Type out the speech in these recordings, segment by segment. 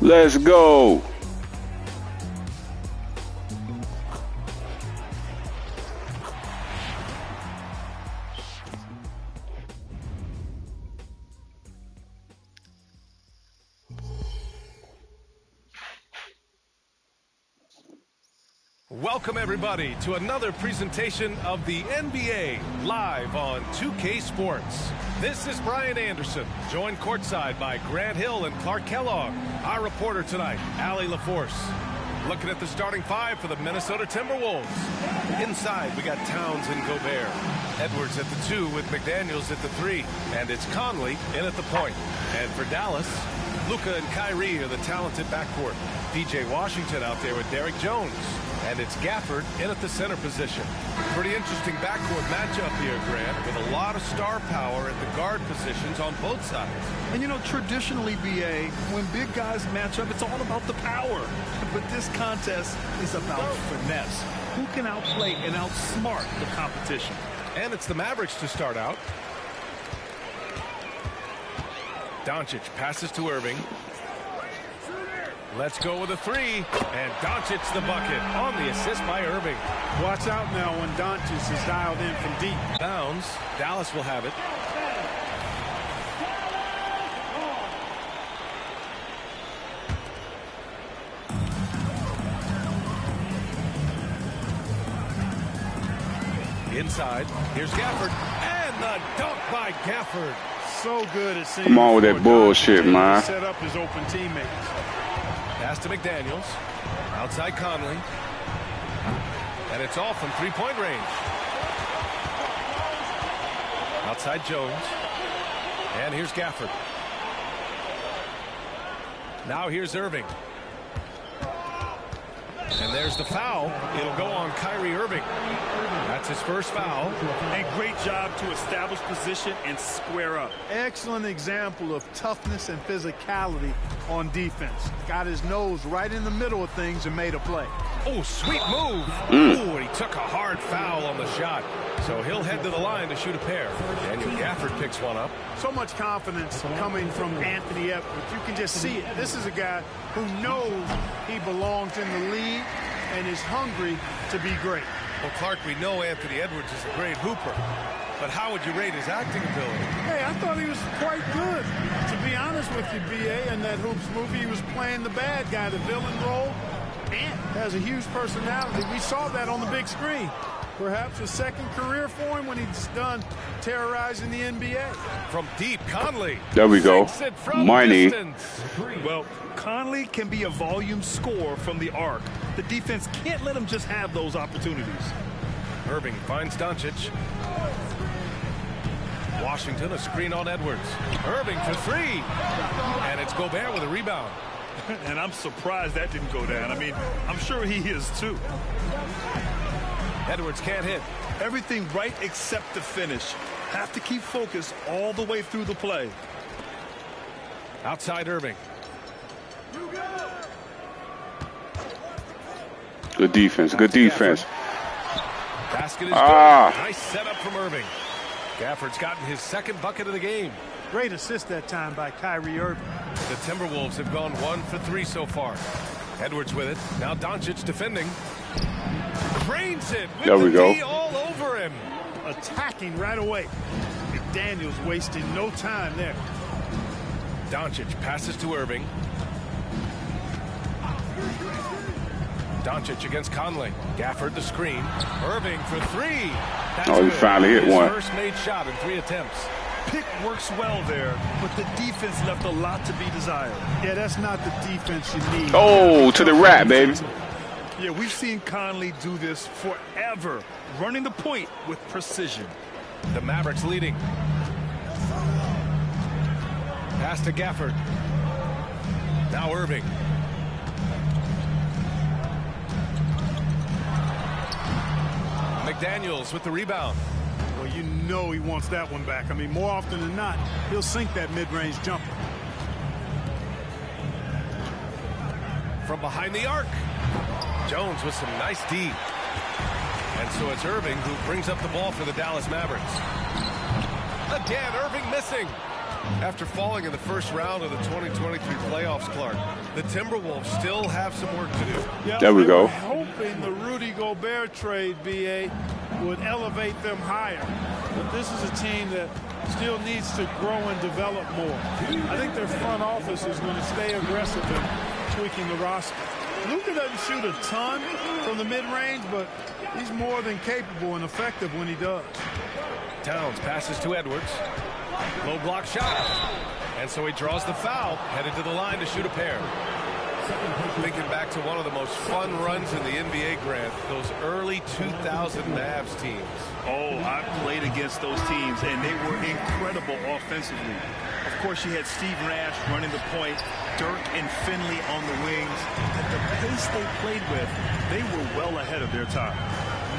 Let's go. Welcome, everybody, to another presentation of the NBA live on 2K Sports. This is Brian Anderson, joined courtside by Grant Hill and Clark Kellogg. Our reporter tonight, Allie LaForce. Looking at the starting five for the Minnesota Timberwolves. Inside, we got Towns and Gobert. Edwards at the 2 with McDaniels at the 3. And it's Conley in at the point. And for Dallas, Luka and Kyrie are the talented backcourt. PJ Washington out there with Derrick Jones. And it's Gafford in at the center position. Pretty interesting backcourt matchup here, Grant, with a lot of star power at the guard positions on both sides. And, you know, traditionally, BA, when big guys match up, it's all about the power. But this contest is about finesse. Who can outplay and outsmart the competition? And it's the Mavericks to start out. Doncic passes to Irving. Let's go with a 3, and Doncic the bucket on the assist by Irving. Watch out now when Doncic is dialed in from deep. Bounds. Dallas will have it. Inside. Here's Gafford, and the dunk by Gafford. So good at seeing. Come on with that bullshit, man. Set up his open teammates. Pass to McDaniels. Outside Conley. And it's all from three-point range. Outside Jones. And here's Gafford. Now here's Irving. And there's the foul. It'll go on Kyrie Irving. That's his first foul. And great job to establish position and square up. Excellent example of toughness and physicality on defense. Got his nose right in the middle of things and made a play. Oh, sweet move. Oh, and he took a hard foul on the shot. So he'll head to the line to shoot a pair. Daniel Gafford picks one up. So much confidence coming from Anthony Edwards. You can just see it. This is a guy who knows he belongs in the league and is hungry to be great. Well, Clark, we know Anthony Edwards is a great hooper. But how would you rate his acting ability? Hey, I thought he was quite good. To be honest with you, BA, in that Hoops movie, he was playing the bad guy, the villain role, and has a huge personality. We saw that on the big screen. Perhaps a second career for him when he's done terrorizing the NBA. From deep, Conley. There we go. Money. Well, Conley can be a volume scorer from the arc. The defense can't let him just have those opportunities. Irving finds Doncic. Washington, a screen on Edwards. Irving for 3. And it's Gobert with a rebound. And I'm surprised that didn't go down. I mean, I'm sure he is too. Edwards can't hit. Everything right except the finish. Have to keep focused all the way through the play. Outside Irving. Good defense. Good defense. Basket is good. Nice setup from Irving. Gafford's gotten his second bucket of the game. Great assist that time by Kyrie Irving. The Timberwolves have gone 1 for 3 so far. Edwards with it. Now Doncic defending. Drains it with there we go. D all over him. Attacking right away. McDaniels wasting no time there. Doncic passes to Irving. Doncic against Conley. Gafford the screen. Irving for 3. That's he good. finally hit His one. First made shot in 3 attempts. Pick works well there, but the defense left a lot to be desired. Yeah, that's not the defense you need. Oh, to the rack, baby. Yeah, we've seen Conley do this forever, running the point with precision. The Mavericks leading. Pass to Gafford. Now Irving. McDaniels with the rebound. Well, you know he wants that one back. I mean, more often than not, he'll sink that mid-range jumper. From behind the arc. Jones with some nice D. And so it's Irving who brings up the ball for the Dallas Mavericks. Again, Irving missing. After falling in the first round of the 2023 playoffs, Clark, the Timberwolves still have some work to do. Yeah, there we go. Hoping the Rudy Gobert trade, BA, would elevate them higher. But this is a team that still needs to grow and develop more. I think their front office is going to stay aggressive in tweaking the roster. Luka doesn't shoot a ton from the mid-range, but he's more than capable and effective when he does. Towns passes to Edwards. Low block shot. And so he draws the foul, headed to the line to shoot a pair. Thinking back to one of the most fun runs in the NBA, Grant, those early 2000 Mavs teams. Oh, I played against those teams, and they were incredible offensively. Of course, you had Steve Nash running the point, Dirk and Finley on the wings. At the pace they played with, they were well ahead of their time.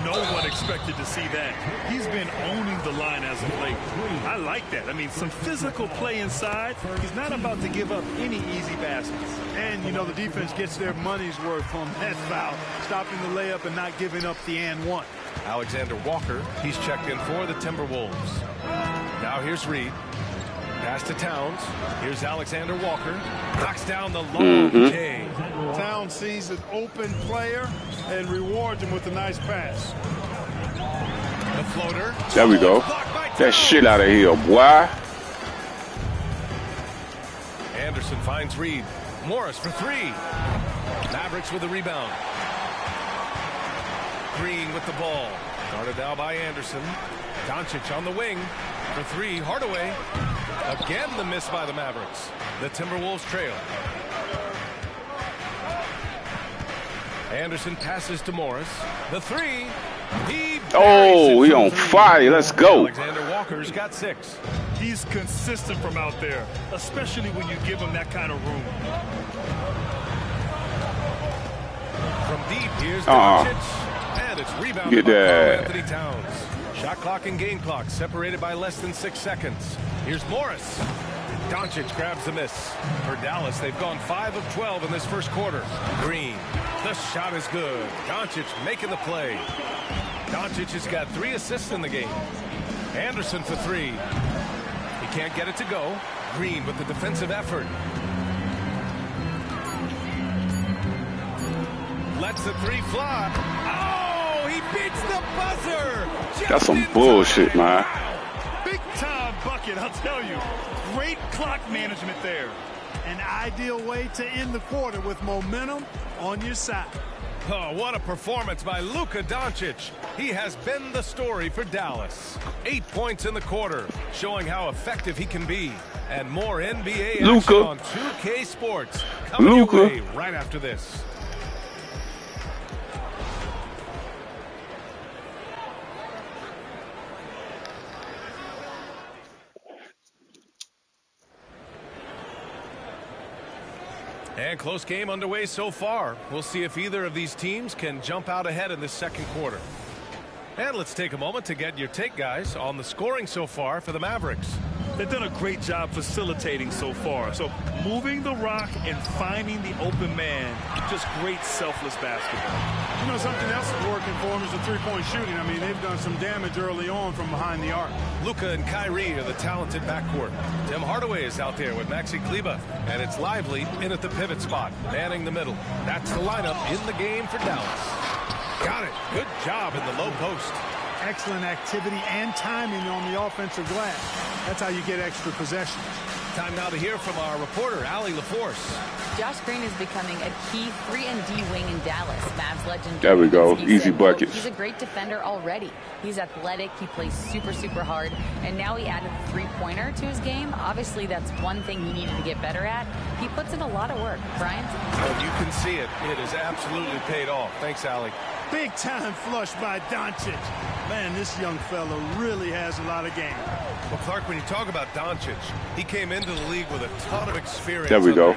No one expected to see that. He's been owning the line as of late. I like that. I mean, some physical play inside. He's not about to give up any easy baskets. And, you know, the defense gets their money's worth on that foul, stopping the layup and not giving up the and one. Alexander Walker, he's checked in for the Timberwolves. Now here's Reed. Pass to Towns. Here's Alexander Walker. Knocks down the long J. Towns sees an open player and rewards him with a nice pass. The floater. There we go. That shit out of here, boy. Anderson finds Reed. Morris for three. Mavericks with the rebound. Green with the ball. Guarded now by Anderson. Doncic on the wing. For three, Hardaway. Again the miss by the Mavericks. The Timberwolves trail. Anderson passes to Morris. The three. He on fire. Let's go. Alexander Walker's got 6. He's consistent from out there, especially when you give him that kind of room. From deep, here's Doncic. And it's rebounded by Anthony Towns. Shot clock and game clock separated by less than 6 seconds. Here's Morris. Doncic grabs the miss. For Dallas, they've gone 5 of 12 in this first quarter. Green. The shot is good. Doncic making the play. Doncic has got 3 assists in the game. Anderson for 3. He can't get it to go. Green with the defensive effort. Lets the 3 fly. Oh, he beats the buzzer. That's some bullshit, man. Big time bucket, I'll tell you. Great clock management there. An ideal way to end the quarter with momentum on your side. Oh, what a performance by Luka Doncic. He has been the story for Dallas. 8 points in the quarter, showing how effective he can be. And more NBA action on 2K Sports coming your way right after this. And close game underway so far. We'll see if either of these teams can jump out ahead in this second quarter. And let's take a moment to get your take, guys, on the scoring so far for the Mavericks. They've done a great job facilitating so far. So moving the rock and finding the open man, just great selfless basketball. You know, something else that's working for them is the three-point shooting. I mean, they've done some damage early on from behind the arc. Luka and Kyrie are the talented backcourt. Tim Hardaway is out there with Maxi Kleber, and it's Lively in at the pivot spot, manning the middle. That's the lineup in the game for Dallas. Got it. Good job in the low post. Excellent activity and timing on the offensive glass. That's how you get extra possession. Time now to hear from our reporter, Allie LaForce. Josh Green is becoming a key 3-and-D wing in Dallas. Mavs legend. There we go. Easy buckets. He's a great defender already. He's athletic. He plays super, super hard. And now he added a three-pointer to his game. Obviously, that's one thing he needed to get better at. He puts in a lot of work. Brian? Well, you can see it. It has absolutely paid off. Thanks, Allie. Big time flush by Doncic. Man, this young fella really has a lot of game. Well, Clark, when you talk about Doncic, he came into the league with a ton of experience. There we go.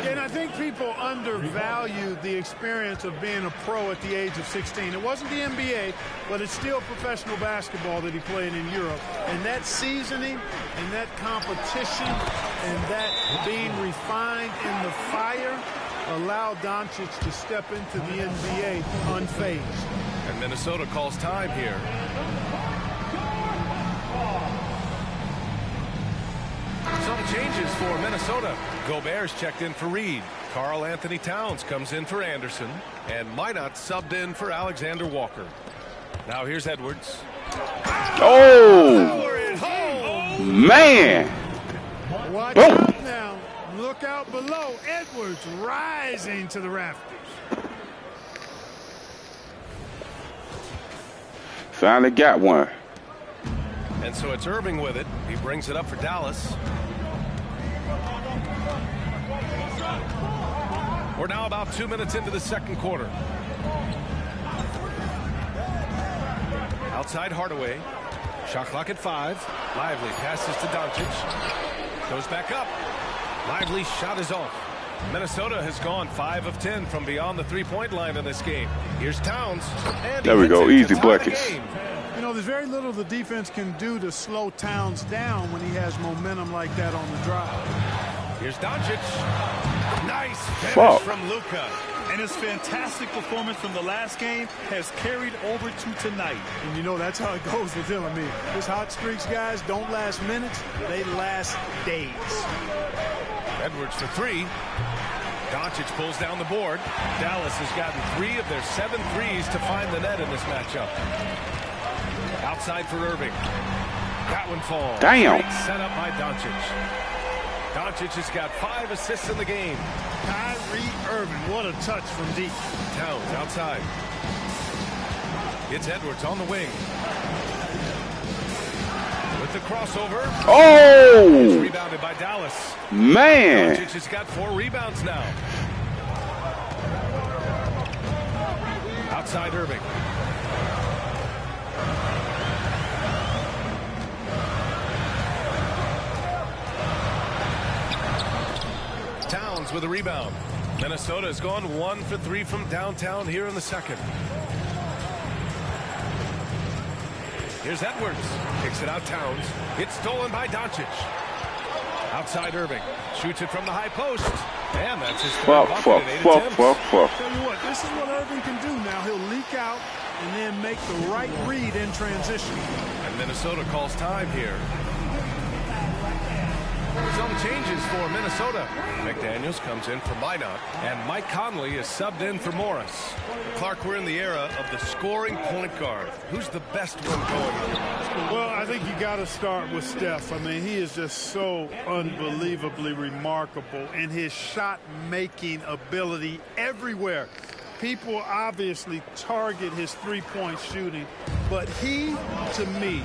And I think people undervalue the experience of being a pro at the age of 16. It wasn't the NBA, but it's still professional basketball that he played in Europe. And that seasoning and that competition and that being refined in the fire allowed Doncic to step into the NBA unfazed. And Minnesota calls time here. Some changes for Minnesota. Gobert's checked in for Reed. Karl Anthony Towns comes in for Anderson. And Minot subbed in for Alexander Walker. Now here's Edwards. Oh, man. Watch Boom. out now. Look out below. Edwards rising to the rafters. Finally got one. And so it's Irving with it. He brings it up for Dallas. We're now about 2 minutes into the second quarter. Outside Hardaway. Shot clock at 5. Lively passes to Doncic. Goes back up. Lively's shot is off. Minnesota has gone 5 of 10 from beyond the three-point line in this game. Here's Towns. And there we go. Easy buckets. You know, there's very little the defense can do to slow Towns down when he has momentum like that on the drive. Here's Doncic. Nice finish from Luka. And his fantastic performance from the last game has carried over to tonight. And you know, that's how it goes with him. I mean, his hot streaks, guys, don't last minutes. They last days. Edwards for 3. Doncic pulls down the board. Dallas has gotten 3 of their 7 threes to find the net in this matchup. Outside for Irving. That one falls. Damn. Great set up by Doncic. Doncic has got 5 assists in the game. Kyrie Irving, what a touch from deep. Towns outside. It's Edwards on the wing. With the crossover. Oh! It's rebounded by Dallas. Man. Doncic has got 4 rebounds now. Outside Irving. Towns with a rebound. Minnesota has gone 1 for 3 from downtown here in the second. Here's Edwards. Kicks it out Towns. It's stolen by Doncic. Outside Irving. Shoots it from the high post. And that's his third bucket in 8 attempts. Tell you what, this is what Irving can do now. He'll leak out and then make the right read in transition. And Minnesota calls time here. Some changes for Minnesota. McDaniels comes in for Minot, and Mike Conley is subbed in for Morris. Clark, we're in the era of the scoring point guard. Who's the best one going? Well, I think you got to start with Steph. I mean, he is just so unbelievably remarkable in his shot-making ability everywhere. People obviously target his three-point shooting, but he, to me,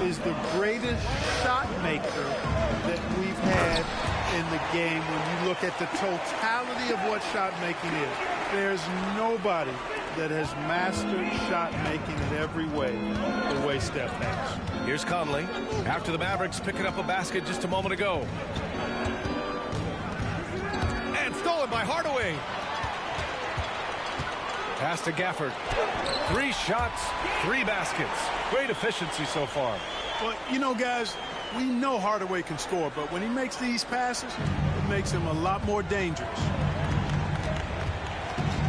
is the greatest shot maker that we've had in the game when you look at the totality of what shot making is. There's nobody that has mastered shot making in every way the way Steph has. Here's Conley after the Mavericks picking up a basket just a moment ago. And stolen by Hardaway. Pass to Gafford. 3 shots, 3 baskets. Great efficiency so far. Well, you know, guys, we know Hardaway can score, but when he makes these passes, it makes him a lot more dangerous.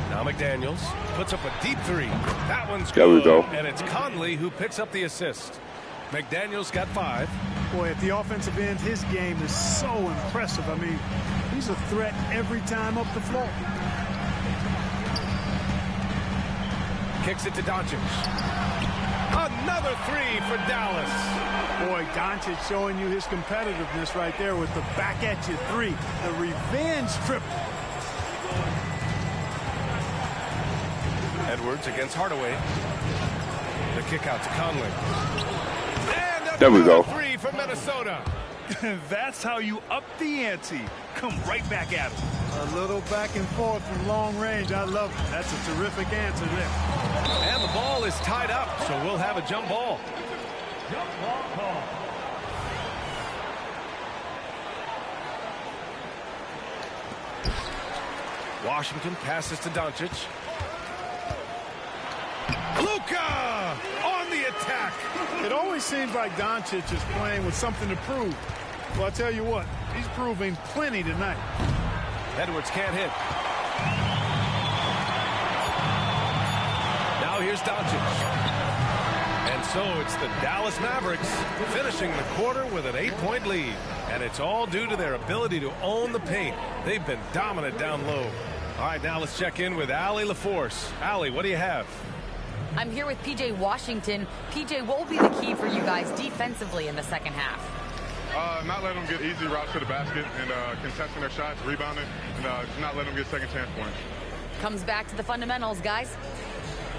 Now McDaniels puts up a deep 3. That one's There good. we go. And it's Conley who picks up the assist. McDaniels got 5. Boy, at the offensive end, his game is so impressive. I mean, he's a threat every time up the floor. Kicks it to Doncic. Another 3 for Dallas. Boy, Doncic showing you his competitiveness right there with the back at you 3. The revenge triple. Edwards against Hardaway. The kick out to Conley. And there we go. 3 for Minnesota. That's how you up the ante. Come right back at him. A little back and forth from long range. I love it. That's a terrific answer there. And the ball is tied up, so we'll have a jump ball. Jump ball call. Washington passes to Doncic. Luka on the attack. It always seems like Doncic is playing with something to prove. Well, I tell you what, he's proving plenty tonight. Edwards can't hit. Now here's Doncic. And So it's the Dallas Mavericks finishing the quarter with an 8-point lead. And it's all due to their ability to own the paint. They've been dominant down low. All right, now let's check in with Allie LaForce. Allie, what do you have? I'm here with PJ Washington. PJ, what will be the key for you guys defensively in the second half? Not letting them get easy routes to the basket and contesting their shots, rebounding, and just not letting them get second chance points. Comes back to the fundamentals, guys.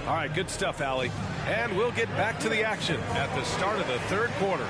All right, good stuff, Allie. And we'll get back to the action at the start of the third quarter.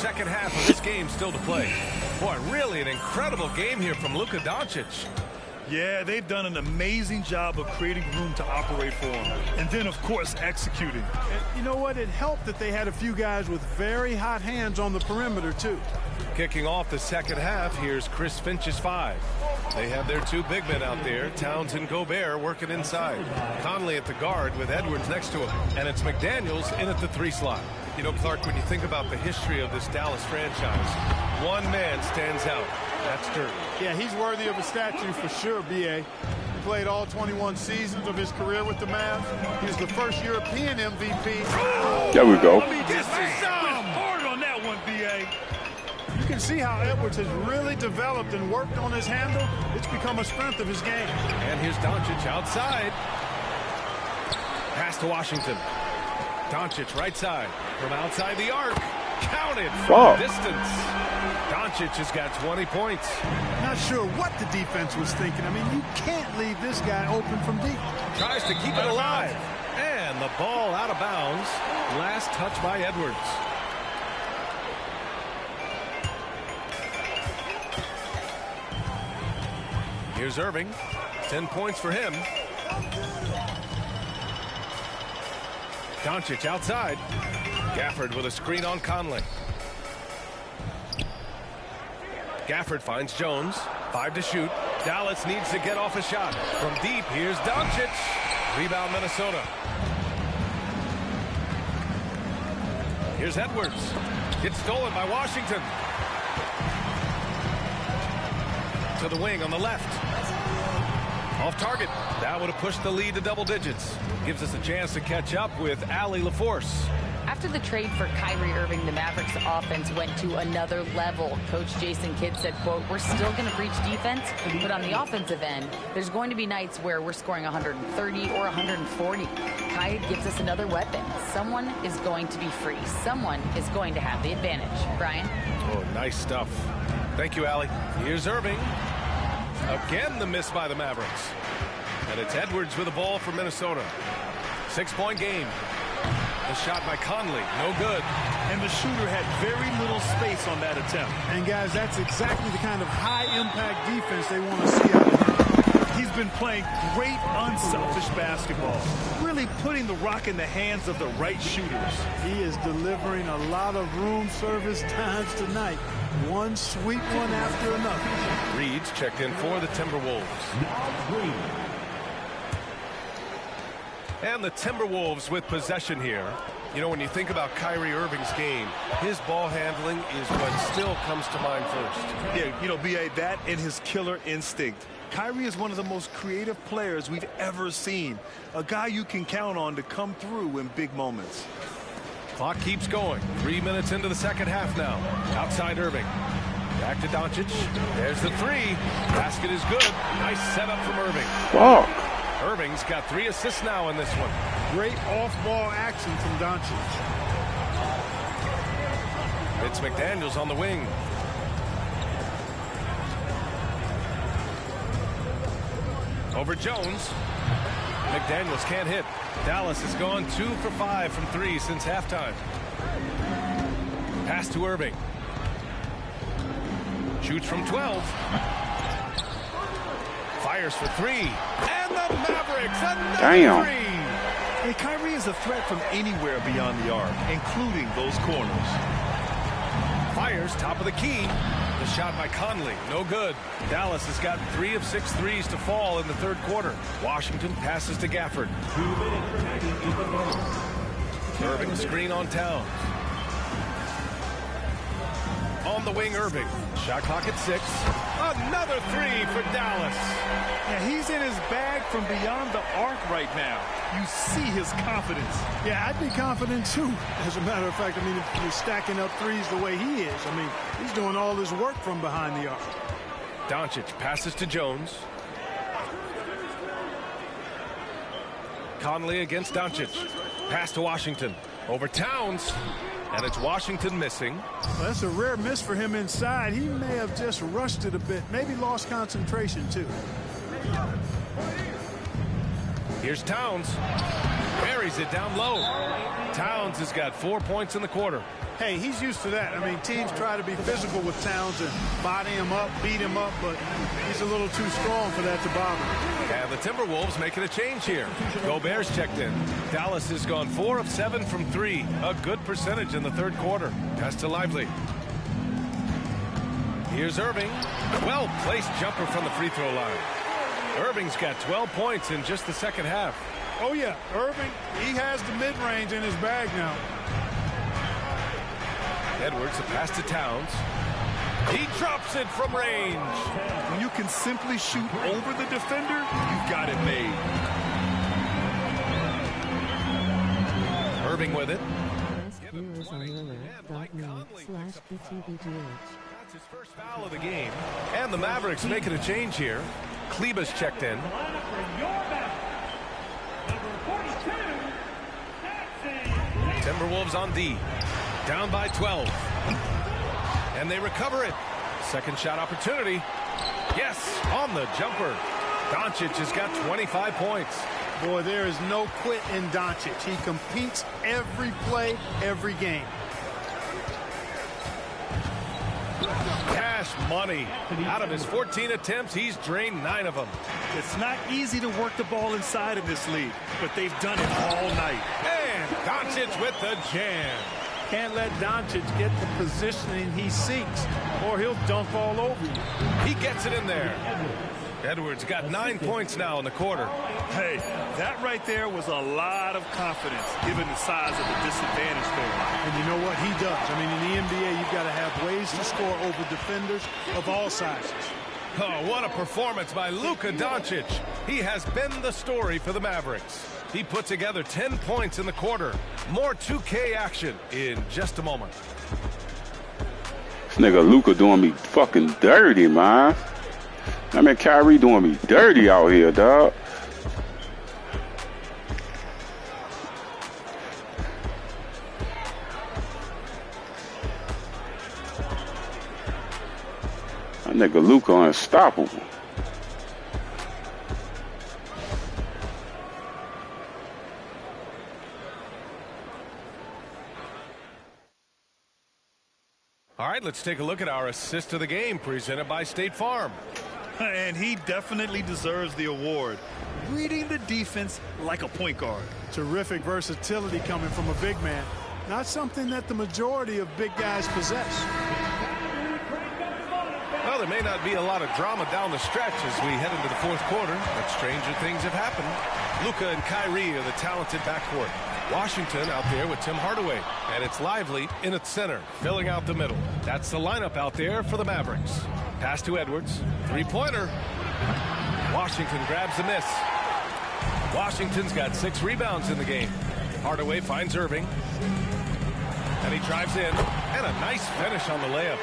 Second half of this game still to play. Boy, really an incredible game here from Luka Doncic. Yeah, they've done an amazing job of creating room to operate for him. And then, of course, executing. And you know what? It helped that they had a few guys with very hot hands on the perimeter, too. Kicking off the second half, here's Chris Finch's 5. They have their 2 big men out there, Towns and Gobert, working inside. Conley at the guard with Edwards next to him. And it's McDaniels in at the 3 slot. You know, Clark, when you think about the history of this Dallas franchise, one man stands out. That's Dirk. Yeah, he's worthy of a statue for sure, B.A. He played all 21 seasons of his career with the Mavs. He was the first European MVP. There we go. Let me get some hard on that one, B.A. You can see how Edwards has really developed and worked on his handle. It's become a strength of his game. And here's Doncic outside. Pass to Washington. Doncic right side from outside the arc. Counted from distance. Doncic has got 20 points. Not sure what the defense was thinking. I mean, you can't leave this guy open from deep. Tries to keep it alive. And the ball out of bounds. Last touch by Edwards. Here's Irving. 10 points for him. Doncic outside. Gafford with a screen on Conley. Gafford finds Jones. 5 to shoot. Dallas needs to get off a shot. From deep, here's Doncic. Rebound Minnesota. Here's Edwards. It's stolen by Washington. To the wing on the left. Off target. That would have pushed the lead to double digits. Gives us a chance to catch up with Allie LaForce. After the trade for Kyrie Irving, the Mavericks offense went to another level. Coach Jason Kidd said, quote, "We're still going to preach defense, but on the offensive end, there's going to be nights where we're scoring 130 or 140. Kyrie gives us another weapon. Someone is going to be free. Someone is going to have the advantage." Brian? Oh, nice stuff. Thank you, Allie. Here's Irving. Again, the miss by the Mavericks. And it's Edwards with the ball for Minnesota. 6-point game. The shot by Conley, no good. And the shooter had very little space on that attempt. And, guys, that's exactly the kind of high-impact defense they want to see out of him. He's been playing great, unselfish basketball, really putting the rock in the hands of the right shooters. He is delivering a lot of room service times tonight. One sweet one after another. Reed's checked in for the Timberwolves. And the Timberwolves with possession here. You know, when you think about Kyrie Irving's game, his ball handling is what still comes to mind first. Yeah, you know, B.A., that and his killer instinct. Kyrie is one of the most creative players we've ever seen. A guy you can count on to come through in big moments. Clock keeps going. 3 minutes into the second half now. Outside Irving. Back to Doncic. There's the 3. Basket is good. Nice setup from Irving. Fuck. Irving's got 3 assists now in this one. Great off-ball action from Doncic. It's McDaniels on the wing. Over Jones. McDaniels can't hit. Dallas has gone 2 for 5 from 3 since halftime. Pass to Irving. Shoots from 12. Fires for 3. And the Mavericks, another 3. Hey, Kyrie is a threat from anywhere beyond the arc, including those corners. Fires, top of the key. The shot by Conley, no good. Dallas has got 3 of 6 threes to fall in the third quarter. Washington passes to Gafford. Irving, screen on Towns. On the wing, Irving. Shot clock at 6. Another 3 for Dallas. Yeah, he's in his bag from beyond the arc right now. You see his confidence. Yeah, I'd be confident too. As a matter of fact, I mean, if you're stacking up threes the way he is, I mean, he's doing all his work from behind the arc. Doncic passes to Jones. Conley against Doncic. Pass to Washington. Over Towns. And it's Washington missing. Well, that's a rare miss for him inside. He may have just rushed it a bit. Maybe lost concentration too. Here's Towns. Buries it down low. Towns has got 4 points in the quarter. Hey, he's used to that. I mean, teams try to be physical with Towns and body him up, beat him up, but he's a little too strong for that to bother him. And the Timberwolves making a change here. Gobert's checked in. Dallas has gone 4 of 7 from 3. A good percentage in the third quarter. Pass to Lively. Here's Irving. Well-placed jumper from the free throw line. Irving's got 12 points in just the second half. Oh, yeah. Irving, he has the mid-range in his bag now. Edwards, a pass to Towns. He drops it from range. When you can simply shoot over the defender, you've got it made. Irving with it. That's his first foul of the game. And the Mavericks making a change here. Kleba's checked in. Timberwolves on D. Down by 12. And they recover it. Second shot opportunity. Yes, on the jumper. Doncic has got 25 points. Boy, there is no quit in Doncic. He competes every play, every game. Cash money. Out of his 14 attempts, he's drained 9 of them. It's not easy to work the ball inside in this league, but they've done it all night. And Doncic with the jam. Can't let Doncic get the positioning he seeks, or he'll dunk all over you. He gets it in there. Edwards got 9 points now in the quarter. Hey, that right there was a lot of confidence, given the size of the disadvantage there. And you know what he does? I mean, in the NBA, you've got to have ways to score over defenders of all sizes. Oh, what a performance by Luka Doncic. He has been the story for the Mavericks. He put together 10 points in the quarter. More 2K action in just a moment. This nigga Luka doing me fucking dirty, man. I mean, Kyrie doing me dirty out here, dog. That nigga Luka unstoppable. All right, let's take a look at our assist of the game presented by State Farm. And he definitely deserves the award. Reading the defense like a point guard. Terrific versatility coming from a big man. Not something that the majority of big guys possess. Well, there may not be a lot of drama down the stretch as we head into the fourth quarter, but stranger things have happened. Luka and Kyrie are the talented backcourt. Washington out there with Tim Hardaway, and it's Lively in its center, filling out the middle. That's the lineup out there for the Mavericks. Pass to Edwards. Three-pointer. Washington grabs the miss. Washington's got 6 rebounds in the game. Hardaway finds Irving. And he drives in. And a nice finish on the layup.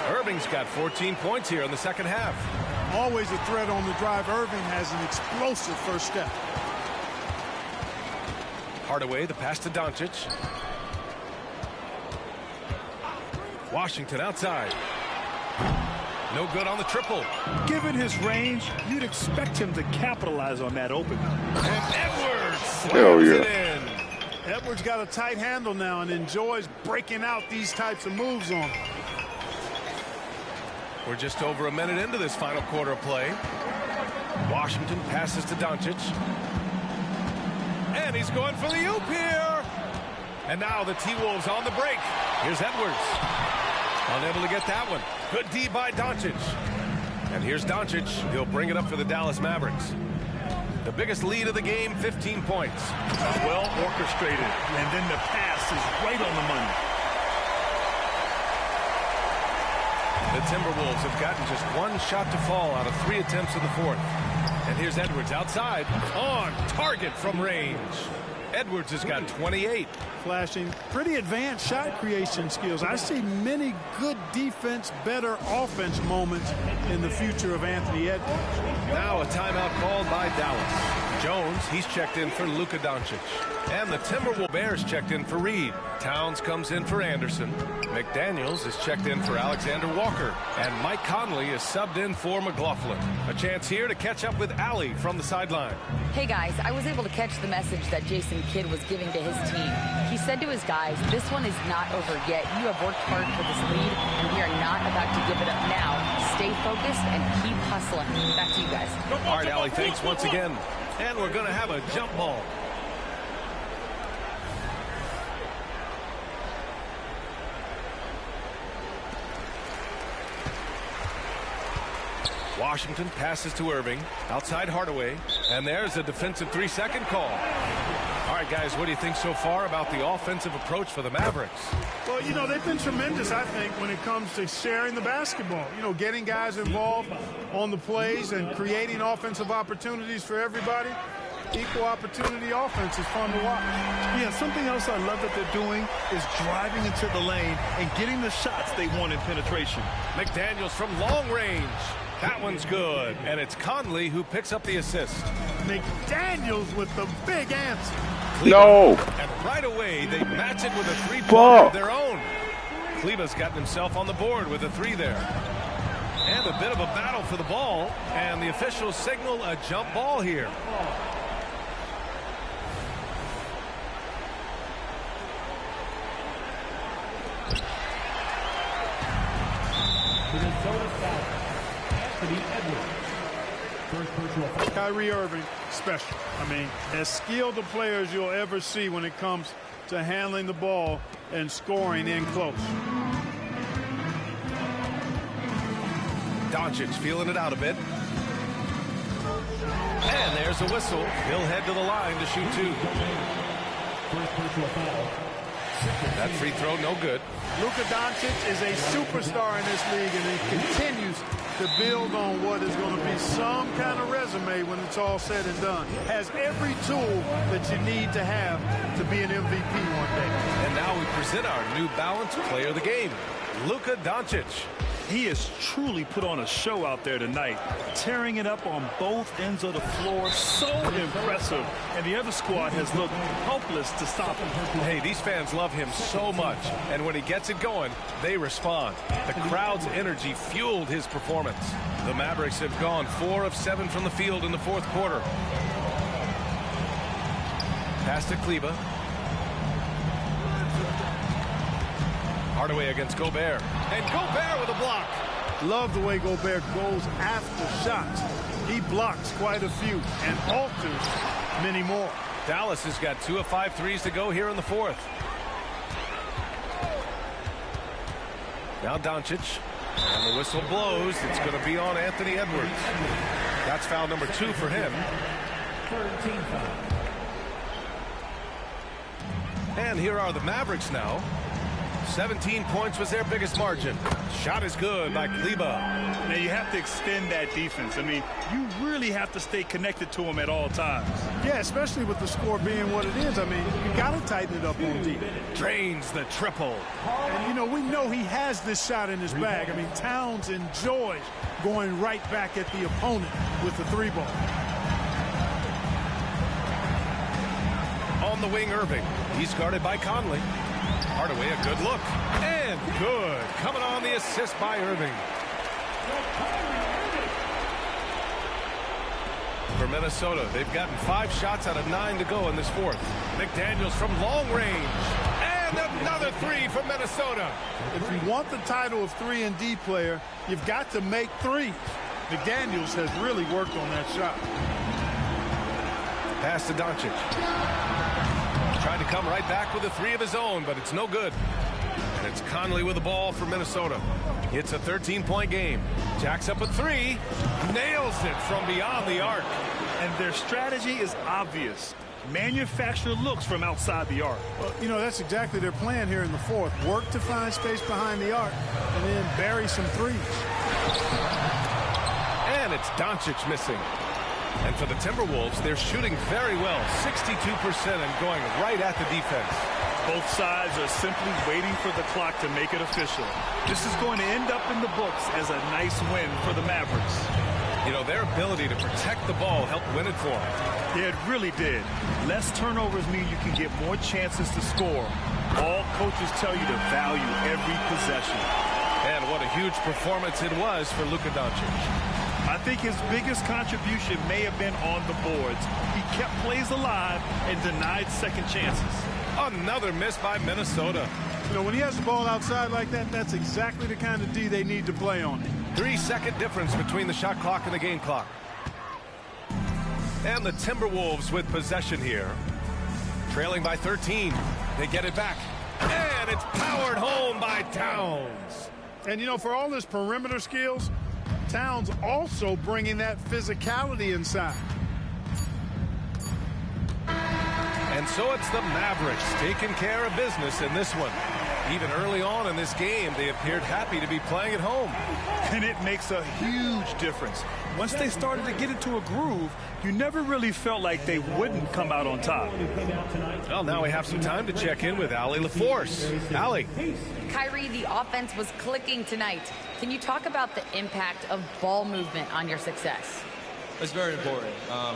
Irving's got 14 points here in the second half. Always a threat on the drive. Irving has an explosive first step. Hardaway, the pass to Doncic. Washington outside. No good on the triple. Given his range, you'd expect him to capitalize on that opener. And Edwards Hell slams yeah. it in. Edwards got a tight handle now and enjoys breaking out these types of moves on him. We're just over a minute into this final quarter of play. Washington passes to Doncic. And he's going for the oop here. And now the T-Wolves on the break. Here's Edwards. Unable to get that one. Good D by Doncic. And here's Doncic. He'll bring it up for the Dallas Mavericks. The biggest lead of the game, 15 points. Well orchestrated. And then the pass is right on the money. The Timberwolves have gotten just one shot to fall out of 3 attempts in the fourth. And here's Edwards outside. On target from range. Edwards has got 28. Flashing pretty advanced shot creation skills. I see many good defense, better offense moments in the future of Anthony Edwards. Now a timeout called by Dallas. Jones, he's checked in for Luka Doncic. And the Timberwolves Bears checked in for Reed. Towns comes in for Anderson. McDaniels is checked in for Alexander Walker. And Mike Conley is subbed in for McLaughlin. A chance here to catch up with Allie from the sideline. Hey guys, I was able to catch the message that Jason Kidd was giving to his team. He said to his guys, this one is not over yet. You have worked hard for this lead, and we are not about to give it up now. Stay focused and keep hustling. Back to you guys. All right, Allie, thanks once again. And we're going to have a jump ball. Washington passes to Irving. Outside Hardaway. And there's a defensive 3-second call. All right, guys, what do you think so far about the offensive approach for the Mavericks? Well, you know, they've been tremendous, I think, when it comes to sharing the basketball. You know, getting guys involved on the plays and creating offensive opportunities for everybody. Equal opportunity offense is fun to watch. Yeah, something else I love that they're doing is driving into the lane and getting the shots they want in penetration. McDaniels from long range. That one's good. And it's Conley who picks up the assist. McDaniels with the big answer. No. And right away, they match it with a three-pointer of their own. Kleba's gotten himself on the board with a 3 there. And a bit of a battle for the ball. And the officials signal a jump ball here. Kyrie Irving, special. I mean, as skilled a player as you'll ever see when it comes to handling the ball and scoring in close. Doncic feeling it out a bit. And there's a whistle. He'll head to the line to shoot 2. That free throw, no good. Luka Doncic is a superstar in this league, and he continues to build on what is going to be some kind of resume when it's all said and done. Has every tool that you need to have to be an MVP one day. And now we present our New Balance player of the game, Luka Doncic. He has truly put on a show out there tonight, tearing it up on both ends of the floor. So impressive. And the other squad has looked hopeless to stop him. Hey, these fans love him so much. And when he gets it going, they respond. The crowd's energy fueled his performance. The Mavericks have gone 4 of 7 from the field in the fourth quarter. Pass to Kleber. Hardaway against Gobert. And Gobert with a block. Love the way Gobert goes after shots. He blocks quite a few and alters many more. Dallas has got 2 of 5 threes to go here in the fourth. Now Doncic. And the whistle blows. It's going to be on Anthony Edwards. That's foul number 2 for him. And here are the Mavericks now. 17 points was their biggest margin. Shot is good by Kleber. Now you have to extend that defense. I mean, you really have to stay connected to him at all times. Yeah, especially with the score being what it is. I mean, you got to tighten it up on defense. Drains the triple. And, you know, we know he has this shot in his bag. I mean, Towns enjoys going right back at the opponent with the 3-ball. On the wing, Irving. He's guarded by Conley. Hardaway, a good look. And good. Coming on the assist by Irving. For Minnesota, they've gotten 5 shots out of 9 to go in this fourth. McDaniels from long range. And another 3 for Minnesota. If you want the title of 3-and-D player, you've got to make threes. McDaniels has really worked on that shot. Pass to Doncic. Tried to come right back with a 3 of his own, but it's no good. And it's Conley with the ball for Minnesota. It's a 13-point game. Jacks up a 3. Nails it from beyond the arc. And their strategy is obvious. Manufacture looks from outside the arc. Well, you know, that's exactly their plan here in the fourth. Work to find space behind the arc and then bury some threes. And it's Doncic missing. And for the Timberwolves, they're shooting very well, 62% and going right at the defense. Both sides are simply waiting for the clock to make it official. This is going to end up in the books as a nice win for the Mavericks. You know, their ability to protect the ball helped win it for them. Yeah, it really did. Less turnovers mean you can get more chances to score. All coaches tell you to value every possession. And what a huge performance it was for Luka Doncic. I think his biggest contribution may have been on the boards. He kept plays alive and denied second chances. Another miss by Minnesota. You know, when he has the ball outside like that, that's exactly the kind of D they need to play on. 3-second difference between the shot clock and the game clock. And the Timberwolves with possession here. Trailing by 13. They get it back. And it's powered home by Towns. And, you know, for all his perimeter skills, Towns also bringing that physicality inside. And so it's the Mavericks taking care of business in this one. Even early on in this game, they appeared happy to be playing at home. And it makes a huge difference. Once they started to get into a groove, you never really felt like they wouldn't come out on top. Well, now we have some time to check in with Allie LaForce. Allie. Kyrie, the offense was clicking tonight. Can you talk about the impact of ball movement on your success? It's very important.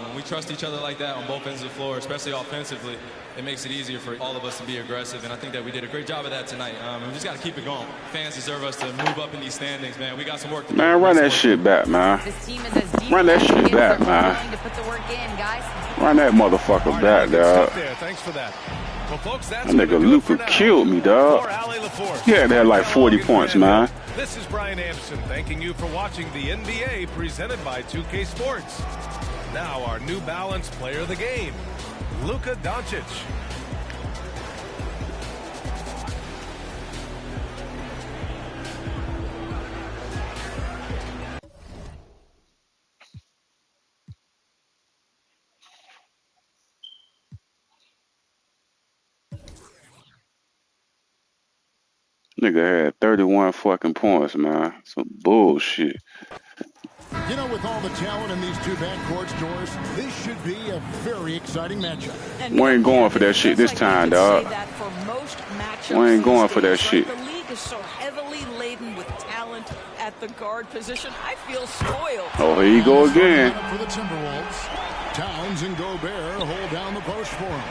When we trust each other like that on both ends of the floor, especially offensively, it makes it easier for all of us to be aggressive, and I think that we did a great job of that tonight. We just got to keep it going. Fans deserve us to move up in these standings, man. We got some work to do. Man, run that shit back, man. This team is as deep Run that shit back, man. to put the work in, guys. Run that motherfucker back, dog. Thanks for that. Well, folks, that's That nigga Luka killed me, dog. He had that like 40 points, man. This is Brian Anderson thanking you for watching the NBA presented by 2K Sports. Now our New Balance player of the game, Luka Doncic. Nigga had 31 fucking points, man. Some bullshit. You know, with all the talent in these two backcourts, Doris, this should be a very exciting matchup. We ain't going for that shit this time, dog. We ain't going for that shit. The league is so heavily laden with talent at the guard position. I feel spoiled. Oh, here you go again. For the Timberwolves, Towns and Gobert hold down the post for him.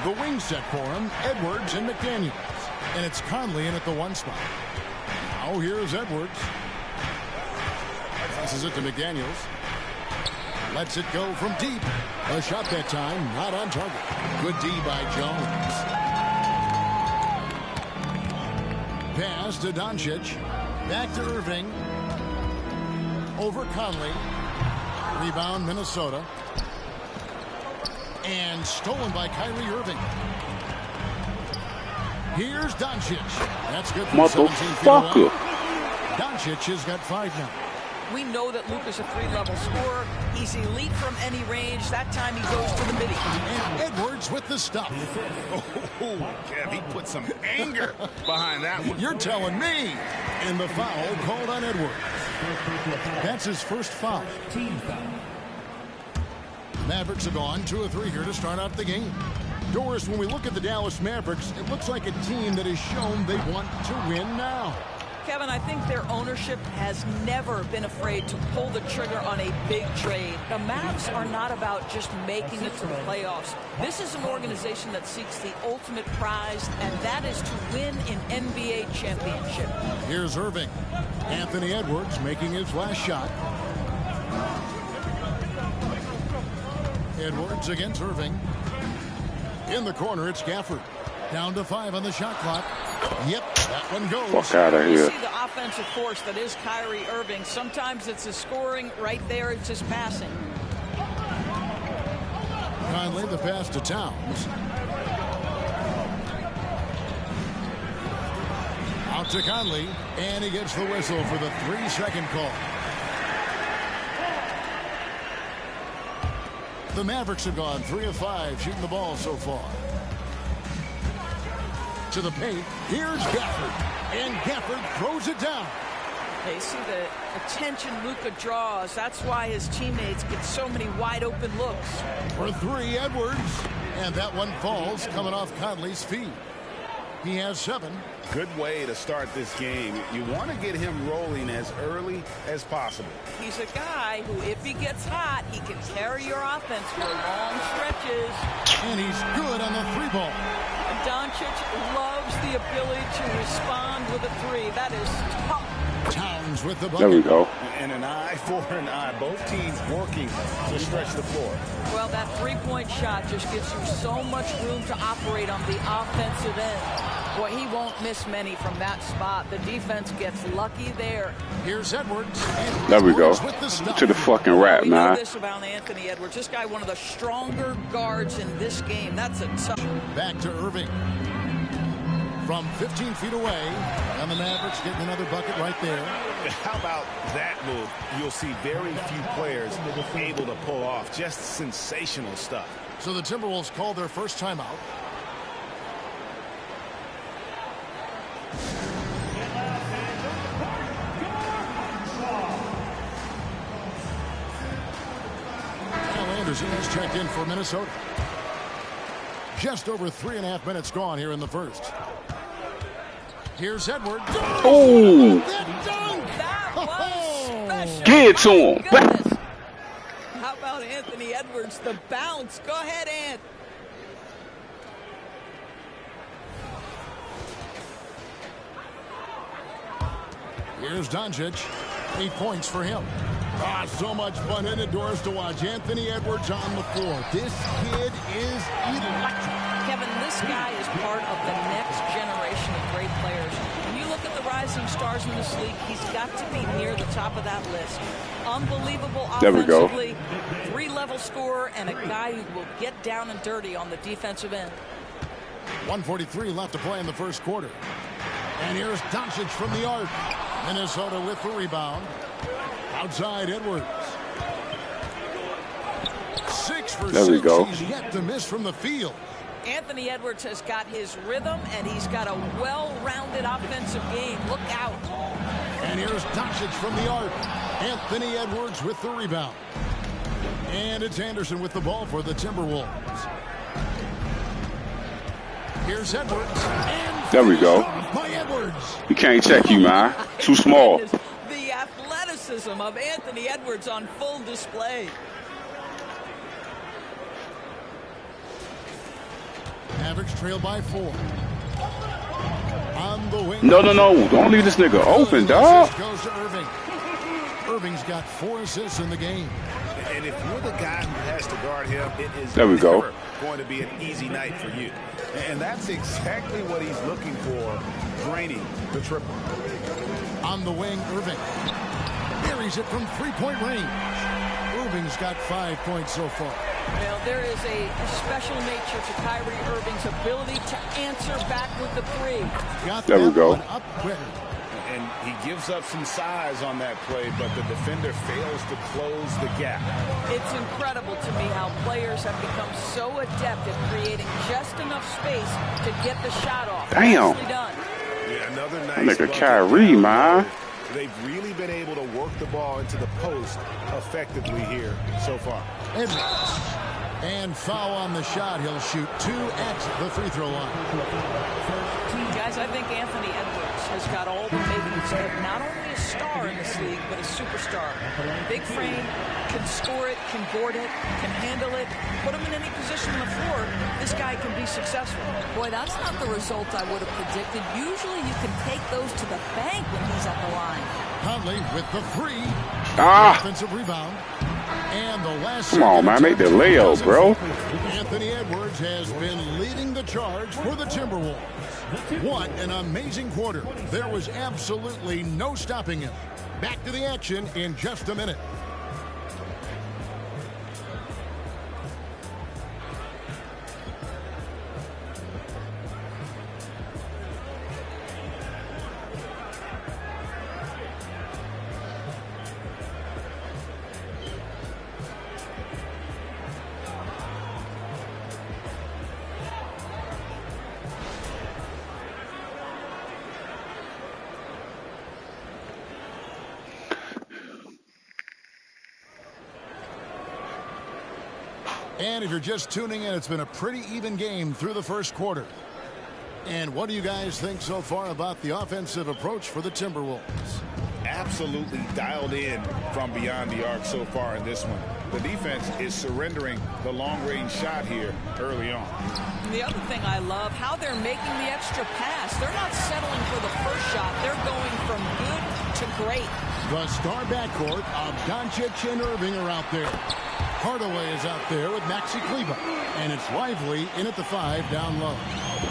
The wing set for him, Edwards and McDaniels. And it's Conley in at the 1 spot. Now here's Edwards. Passes it to McDaniels. Lets it go from deep. A shot that time, not on target. Good D by Jones. Pass to Doncic. Back to Irving. Over Conley. Rebound Minnesota. And stolen by Kyrie Irving. Here's Doncic. That's good for 17 feet away. Doncic has got 5 now. We know that Luka's a 3-level scorer. He's elite from any range. That time he goes to the midi. And Edwards with the stuff. Oh, Kev, he put some anger behind that one. You're telling me. And the foul called on Edwards. That's his first foul. Mavericks have gone 2 of 3 here to start out the game. Doris, when we look at the Dallas Mavericks, it looks like a team that has shown they want to win now. Kevin, I think their ownership has never been afraid to pull the trigger on a big trade. The Mavs are not about just making it to the playoffs. This is an organization that seeks the ultimate prize, and that is to win an NBA championship. Here's Irving. Anthony Edwards making his last shot. Edwards against Irving. In the corner, it's Gafford. Down to 5 on the shot clock. Yep, that one goes. Fuck out of You here. see the offensive force that is Kyrie Irving. Sometimes it's his scoring. Right there, it's his passing. Conley, the pass to Towns. Out to Conley, and he gets the whistle for the 3-second call. The Mavericks have gone 3 of 5 shooting the ball so far. To the paint, here's Gafford, and Gafford throws it down. They see the attention Luka draws. That's why his teammates get so many wide open looks. For 3, Edwards, and that one falls coming off Conley's feet. He has 7. Good way to start this game. You want to get him rolling as early as possible. He's a guy who, if he gets hot, he can carry your offense for long stretches. And he's good on the 3-ball. Doncic loves the ability to respond with a 3. That is tough. Towns with the bucket. There we go. And an eye for an eye. Both teams working to stretch the floor. Well, that 3-point shot just gives you so much room to operate on the offensive end. Boy, he won't miss many from that spot. The defense gets lucky there. Here's Edwards. There we go. To the fucking rap, We know man. this about Anthony Edwards. This guy, one of the stronger guards in this game. That's a tough. Back to Irving. From 15 feet away. And the Mavericks getting another bucket right there. How about that move? You'll see very few players able to pull off. Just sensational stuff. So the Timberwolves called their first timeout. Anderson has checked in for Minnesota. Just over 3.5 minutes gone here in the first. Here's Edwards. Oh! That was special. Get it to him. Goodness. How about Anthony Edwards? The bounce. Go ahead, Ant. Here's Doncic. 8 points for him. So much fun indoors to watch Anthony Edwards on the floor. This kid is electric. Kevin, this guy is part of the next generation of great players. When you look at the rising stars in this league, he's got to be near the top of that list. Unbelievable offensively, 3-level scorer, and a guy who will get down and dirty on the defensive end. 1:43 left to play in the first quarter. And here's Doncic from the arc. Minnesota with the rebound. Outside Edwards. 6 for 6. There we go. He's yet to miss from the field. Anthony Edwards has got his rhythm, and he's got a well-rounded offensive game. Look out. And here's Doncic from the arc. Anthony Edwards with the rebound. And it's Anderson with the ball for the Timberwolves. Here's Edwards. And there we go. By Edwards. He can't check you, man. Too small. The athleticism of Anthony Edwards on full display. Mavericks trail by 4. On the wing. No. Don't leave this nigga open, dog. Goes to Irving. Irving's got 4 assists in the game. And if you're the guy who has to guard him, it is there we go. Going to be an easy night for you. And that's exactly what he's looking for, draining the triple. On the wing, Irving. Buries it from 3-point range. Irving's got 5 points so far. Well, there is a special nature to Kyrie Irving's ability to answer back with the 3. Got there we go. Up quick. And he gives up some size on that play, but the defender fails to close the gap. It's incredible to me how players have become so adept at creating just enough space to get the shot off. Damn. Done. Yeah, another nice that nigga Kyrie, man. They've really been able to work the ball into the post effectively here so far. Edwards. And foul on the shot. He'll shoot 2 at the free throw line. Guys, I think Anthony Edwards has got all the makings of not only a star in this league, but a superstar. Big frame, can score it, can board it, can handle it. Put him in any position on the floor, this guy can be successful. Boy, that's not the result I would have predicted. Usually you can take those to the bank when he's at the line. Conley with the three. Offensive rebound. And the last come on, man, make the layup, bro. Anthony Edwards has been leading the charge for the Timberwolves. What an amazing quarter. There was absolutely no stopping him. Back to the action in just a minute. And if you're just tuning in, it's been a pretty even game through the first quarter. And what do you guys think so far about the offensive approach for the Timberwolves? Absolutely dialed in from beyond the arc so far in this one. The defense is surrendering the long-range shot here early on. The other thing I love, how they're making the extra pass. They're not settling for the first shot. They're going from good to great. The star backcourt of Doncic and Irving are out there. Hardaway is out there with Maxi Kleber. And it's Lively in at the 5 down low.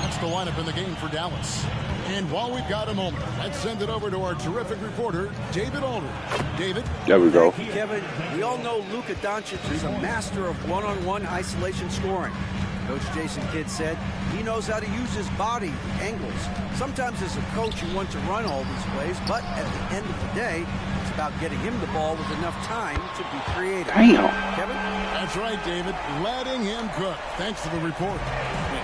That's the lineup in the game for Dallas. And while we've got a moment, let's send it over to our terrific reporter, David Aldridge. David? There we go. Thank you, Kevin. We all know Luka Doncic is a master of one-on-one isolation scoring. Coach Jason Kidd said he knows how to use his body, angles. Sometimes as a coach you want to run all these plays, but at the end of the day, it's about getting him the ball with enough time to be creative. Damn. Kevin? That's right, David. Letting him cook. Thanks for the report.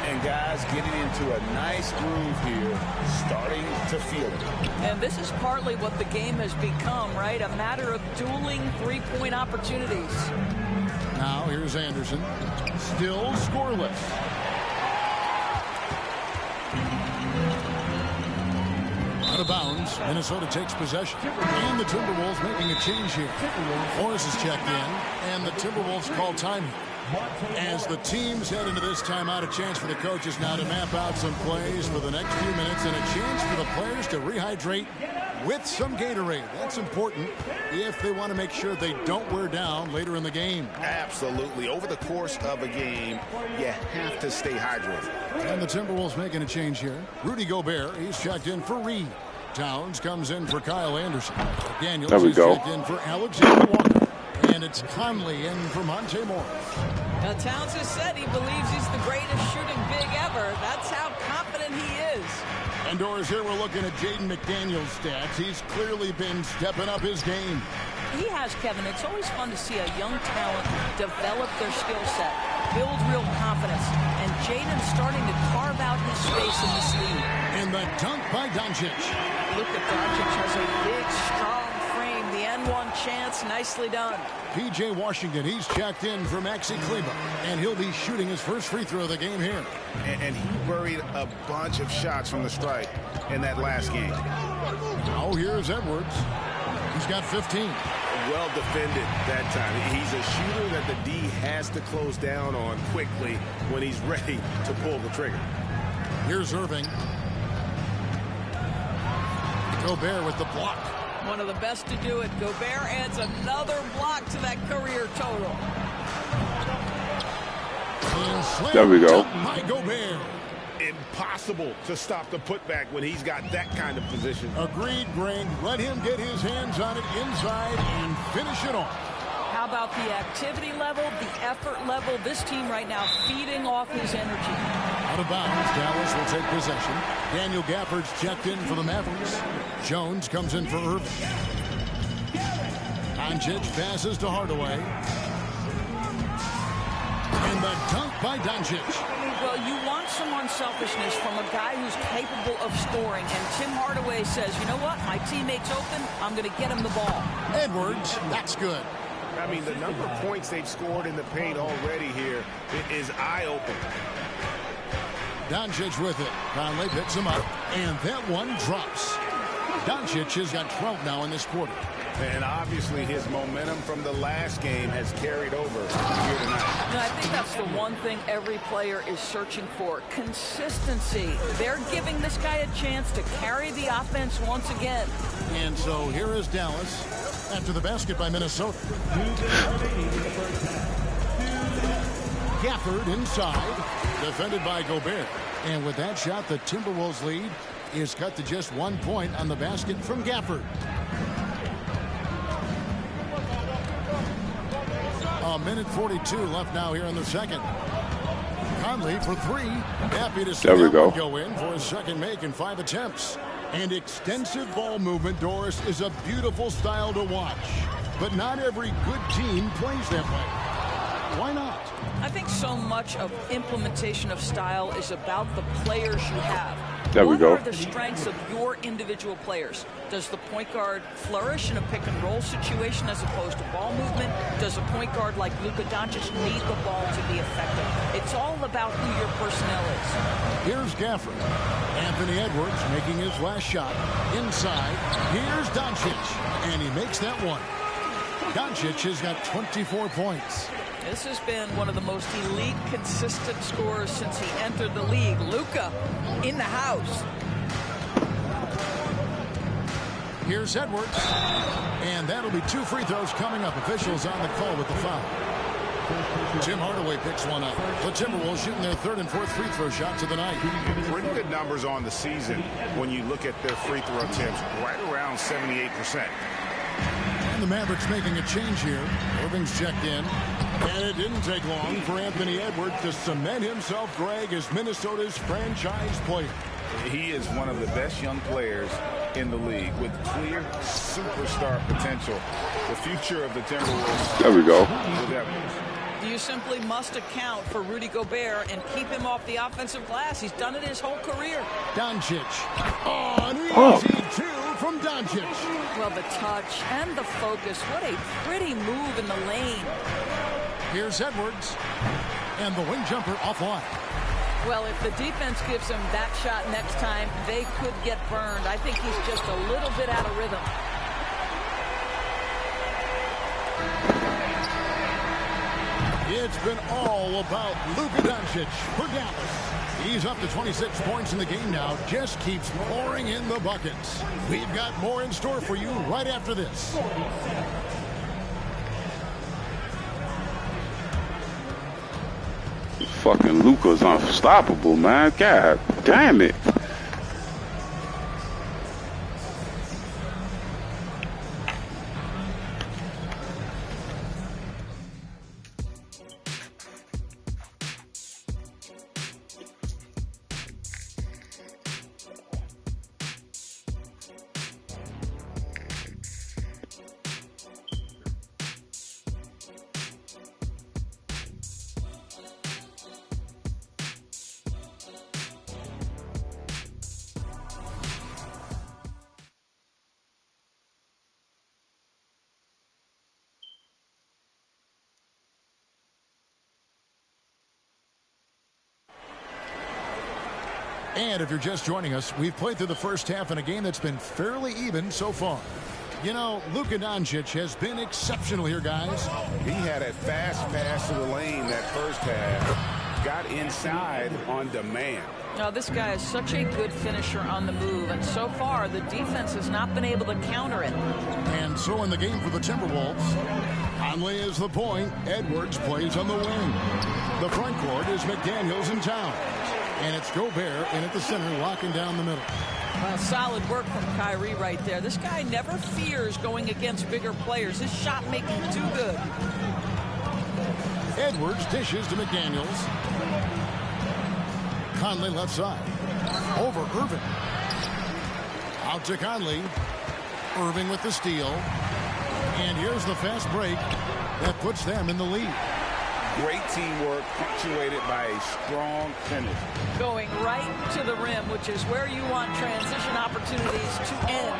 And guys getting into a nice groove here, starting to feel it. And this is partly what the game has become, right? A matter of dueling three-point opportunities. Now here's Anderson. Still scoreless. Out of bounds. Minnesota takes possession. And the Timberwolves making a change here. Morris is checked in. And the Timberwolves call time. As the teams head into this timeout, a chance for the coaches now to map out some plays for the next few minutes and a chance for the players to rehydrate with some Gatorade. That's important if they want to make sure they don't wear down later in the game. Absolutely. Over the course of a game, you have to stay hydrated. And the Timberwolves making a change here. Rudy Gobert, he's checked in for Reed. Towns comes in for Kyle Anderson. Daniels is checked in for Alexander Walker. And it's Conley in for Monte Morris. Now, Towns has said he believes he's the greatest shooting big ever. That's how confident he is. And Doris, here we're looking at Jaden McDaniel's stats. He's clearly been stepping up his game. He has, Kevin. It's always fun to see a young talent develop their skill set, build real confidence. And Jaden's starting to carve out his space in this league. And the dunk by Doncic. Luka Doncic has a big, strong frame. The N1 chance, nicely done. P.J. Washington, he's checked in for Maxi Kleber. And he'll be shooting his first free throw of the game here. And he buried a bunch of shots from the stripe in that last game. Now here's Edwards. He's got 15. Well defended that time. He's a shooter that the D has to close down on quickly when he's ready to pull the trigger. Here's Irving. Gobert with the block. One of the best to do it. Gobert adds another block to that career total. There we go. My Gobert. Impossible to stop the putback when he's got that kind of position. Agreed, Greg. Let him get his hands on it inside and finish it off. How about the activity level, the effort level? This team right now feeding off his energy. Out of bounds, Dallas will take possession. Daniel Gafford's checked in for the Mavericks. Jones comes in for Irving. Doncic passes to Hardaway. And the dunk by Doncic. Well, you want some unselfishness from a guy who's capable of scoring. And Tim Hardaway says, you know what? My teammate's open. I'm going to get him the ball. Edwards, that's good. I mean, the number of points they've scored in the paint already here is eye-opening. Doncic with it. Conley picks him up. And that one drops. Doncic has got 12 now in this quarter. And obviously his momentum from the last game has carried over here tonight. And I think that's the one thing every player is searching for. Consistency. They're giving this guy a chance to carry the offense once again. And so here is Dallas after the basket by Minnesota. Gafford inside, defended by Gobert. And with that shot, the Timberwolves lead is cut to just 1 point on the basket from Gafford. A minute 42 left now here in the second. Conley for three. Happy to see that one go in for his second make in 5 attempts. And extensive ball movement, Doris, is a beautiful style to watch. But not every good team plays that way. Why not? I think so much of implementation of style is about the players you have. There we go. What are the strengths of your individual players? Does the point guard flourish in a pick and roll situation as opposed to ball movement? Does a point guard like Luka Doncic need the ball to be effective? It's all about who your personnel is. Here's Gafford. Anthony Edwards making his last shot. Inside. Here's Doncic. And he makes that one. Doncic has got 24 points. This has been one of the most elite, consistent scorers since he entered the league. Luka in the house. Here's Edwards. And that'll be 2 free throws coming up. Officials on the call with the foul. Tim Hardaway picks one up. The Timberwolves shooting their 3rd and 4th free throw shots of the night. Pretty good numbers on the season when you look at their free throw attempts, right around 78%. And the Mavericks making a change here. Irving's checked in. And it didn't take long for Anthony Edwards to cement himself, Greg, as Minnesota's franchise player. He is one of the best young players in the league with clear superstar potential. The future of the Timberwolves. There we go. With Edwards. You simply must account for Rudy Gobert and keep him off the offensive glass. He's done it his whole career. Doncic. Oh, an easy 2 from Doncic. Well, the touch and the focus. What a pretty move in the lane. Here's Edwards. And the wing jumper offline. Well, if the defense gives him that shot next time, they could get burned. I think he's just a little bit out of rhythm. It's been all about Luka Doncic for Dallas. He's up to 26 points in the game now. Just keeps pouring in the buckets. We've got more in store for you right after this. Fucking Luka's unstoppable, man. God damn it. And if you're just joining us, we've played through the first half in a game that's been fairly even so far. You know, Luka Doncic has been exceptional here, guys. He had a fast pass to the lane that first half. Got inside on demand. Now, this guy is such a good finisher on the move, and so far the defense has not been able to counter it. And so in the game for the Timberwolves, Conley is the point. Edwards plays on the wing. The front court is McDaniels and Towns. And it's Gobert in at the center, locking down the middle. Well, solid work from Kyrie right there. This guy never fears going against bigger players. His shot making too good. Edwards dishes to McDaniels. Conley left side. Over Irving. Out to Conley. Irving with the steal. And here's the fast break that puts them in the lead. Great teamwork punctuated by a strong finish. Going right to the rim, which is where you want transition opportunities to end.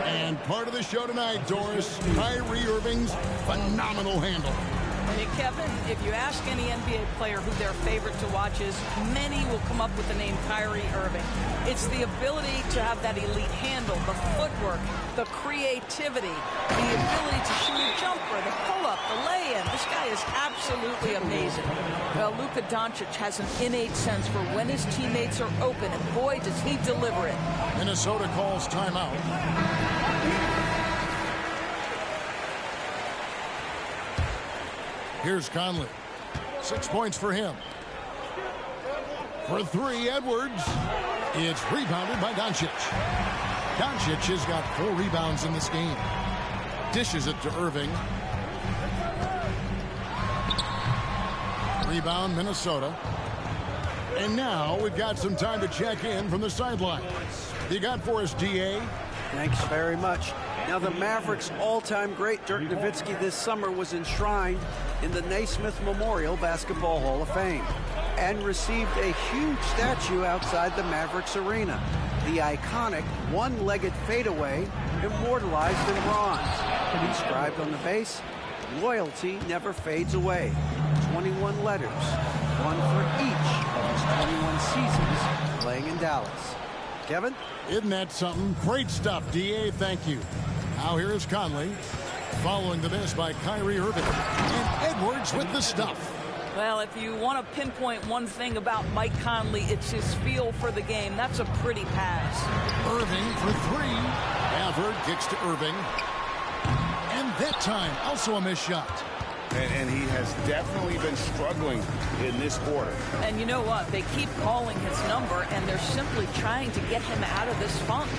And part of the show tonight, Doris, Kyrie Irving's phenomenal handle. Hey, Kevin, if you ask any NBA player who their favorite to watch is, many will come up with the name Kyrie Irving. It's the ability to have that elite handle, the footwork, the creativity, the ability to shoot a jumper, the pull-up, the lay-in. This guy is absolutely amazing. Well, Luka Doncic has an innate sense for when his teammates are open, and boy, does he deliver it. Minnesota calls timeout. Here's Conley. 6 points for him. For three, Edwards. It's rebounded by Doncic. Doncic has got 4 rebounds in this game. Dishes it to Irving. Rebound, Minnesota. And now we've got some time to check in from the sidelines. You got for us, D.A.? Thanks very much. Now, the Mavericks' all-time great Dirk Nowitzki this summer was enshrined in the Naismith Memorial Basketball Hall of Fame and received a huge statue outside the Mavericks arena. The iconic one-legged fadeaway immortalized in bronze. Inscribed on the base, loyalty never fades away. 21 letters, one for each of his 21 seasons playing in Dallas. Kevin? Isn't that something? Great stuff, D.A. Thank you. Now here is Conley, following the miss by Kyrie Irving. And Edwards with the stuff. Well, if you want to pinpoint one thing about Mike Conley, it's his feel for the game. That's a pretty pass. Irving for 3. Maverick kicks to Irving. And that time, also a missed shot. And he has definitely been struggling in this quarter. And you know what? They keep calling his number, and they're simply trying to get him out of this funk.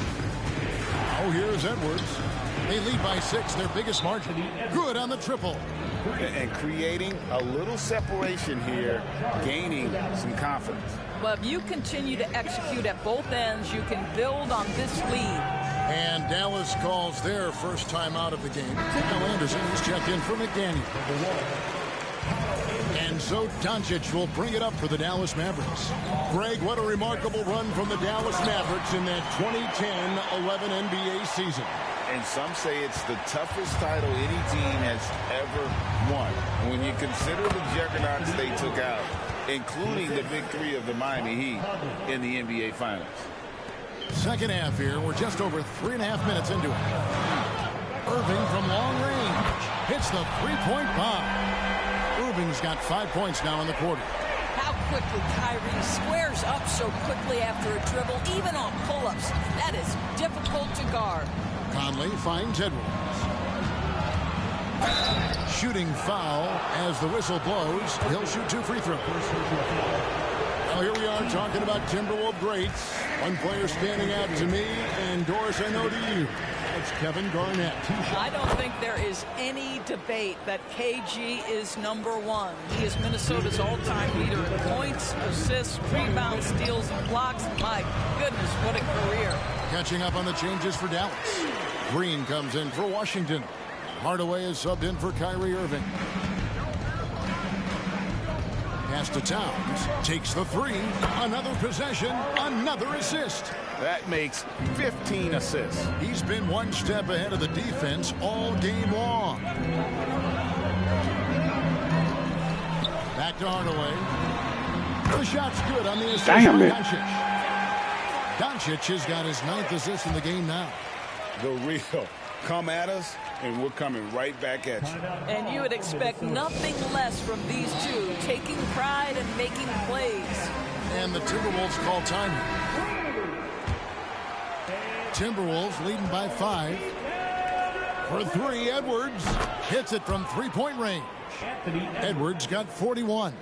Oh, here's Edwards. They lead by 6, their biggest margin. Good on the triple. And creating a little separation here, gaining some confidence. Well, if you continue to execute at both ends, you can build on this lead. And Dallas calls their first time out of the game. Now Anderson is checked in for McDaniel. And so Doncic will bring it up for the Dallas Mavericks. Greg, what a remarkable run from the Dallas Mavericks in that 2010-11 NBA season. And some say it's the toughest title any team has ever won. When you consider the juggernauts they took out, including the big 3 of the Miami Heat in the NBA Finals. Second half here. We're just over 3.5 minutes into it. Irving from long range hits the three-point bomb. Irving's got 5 points now in the quarter. How quickly Kyrie squares up so quickly after a dribble, even on pull-ups. That is difficult to guard. Conley finds Edwards. Shooting foul as the whistle blows. He'll shoot 2 free throws. Now here we are talking about Timberwolves greats. One player standing out to me, and Doris, I know to you. It's Kevin Garnett. I don't think there is any debate that KG is #1. He is Minnesota's all-time leader in points, assists, rebounds, steals, and blocks. My goodness, what a career. Catching up on the changes for Dallas. Green comes in for Washington. Hardaway is subbed in for Kyrie Irving. Pass to Towns. Takes the 3. Another possession. Another assist. That makes 15 assists. He's been one step ahead of the defense all game long. Back to Hardaway. The shot's good on the assist. Damn it. Doncic has got his 9th assist in the game now. The real. Come at us, and we're coming right back at you. And you would expect nothing less from these two, taking pride and making plays. And the Timberwolves call time. Timberwolves leading by 5. For 3, Edwards hits it from three-point range. Edwards got 41.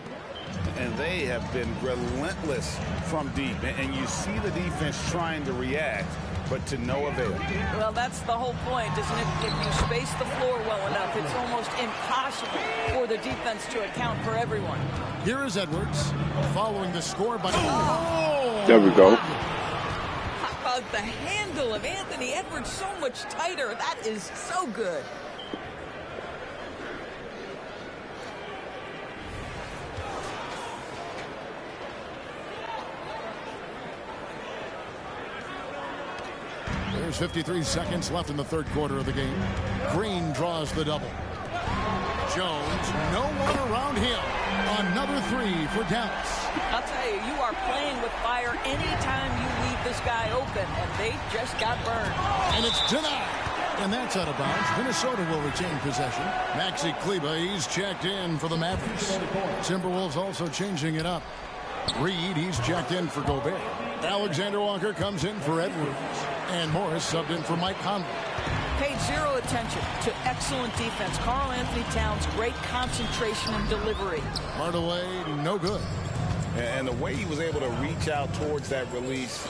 And they have been relentless from deep. And you see the defense trying to react, but to no avail. Well, that's the whole point, isn't it? If you space the floor well enough, it's almost impossible for the defense to account for everyone. Here is Edwards following the score by... Oh! There we go. How about the handle of Anthony Edwards so much tighter? That is so good. There's 53 seconds left in the third quarter of the game. Green draws the double. Jones, no one around him. Another three for Dallas. I'll tell you, you are playing with fire anytime you leave this guy open, and they just got burned. And it's denied. And that's out of bounds. Minnesota will retain possession. Maxi Kleber, he's checked in for the Mavericks. Timberwolves also changing it up. Reed, he's checked in for Gobert. Alexander Walker comes in for Edwards. And Morris subbed in for Mike Conley. Paid zero attention to excellent defense. Karl Anthony Towns, great concentration and delivery. Hardaway, no good. And the way he was able to reach out towards that release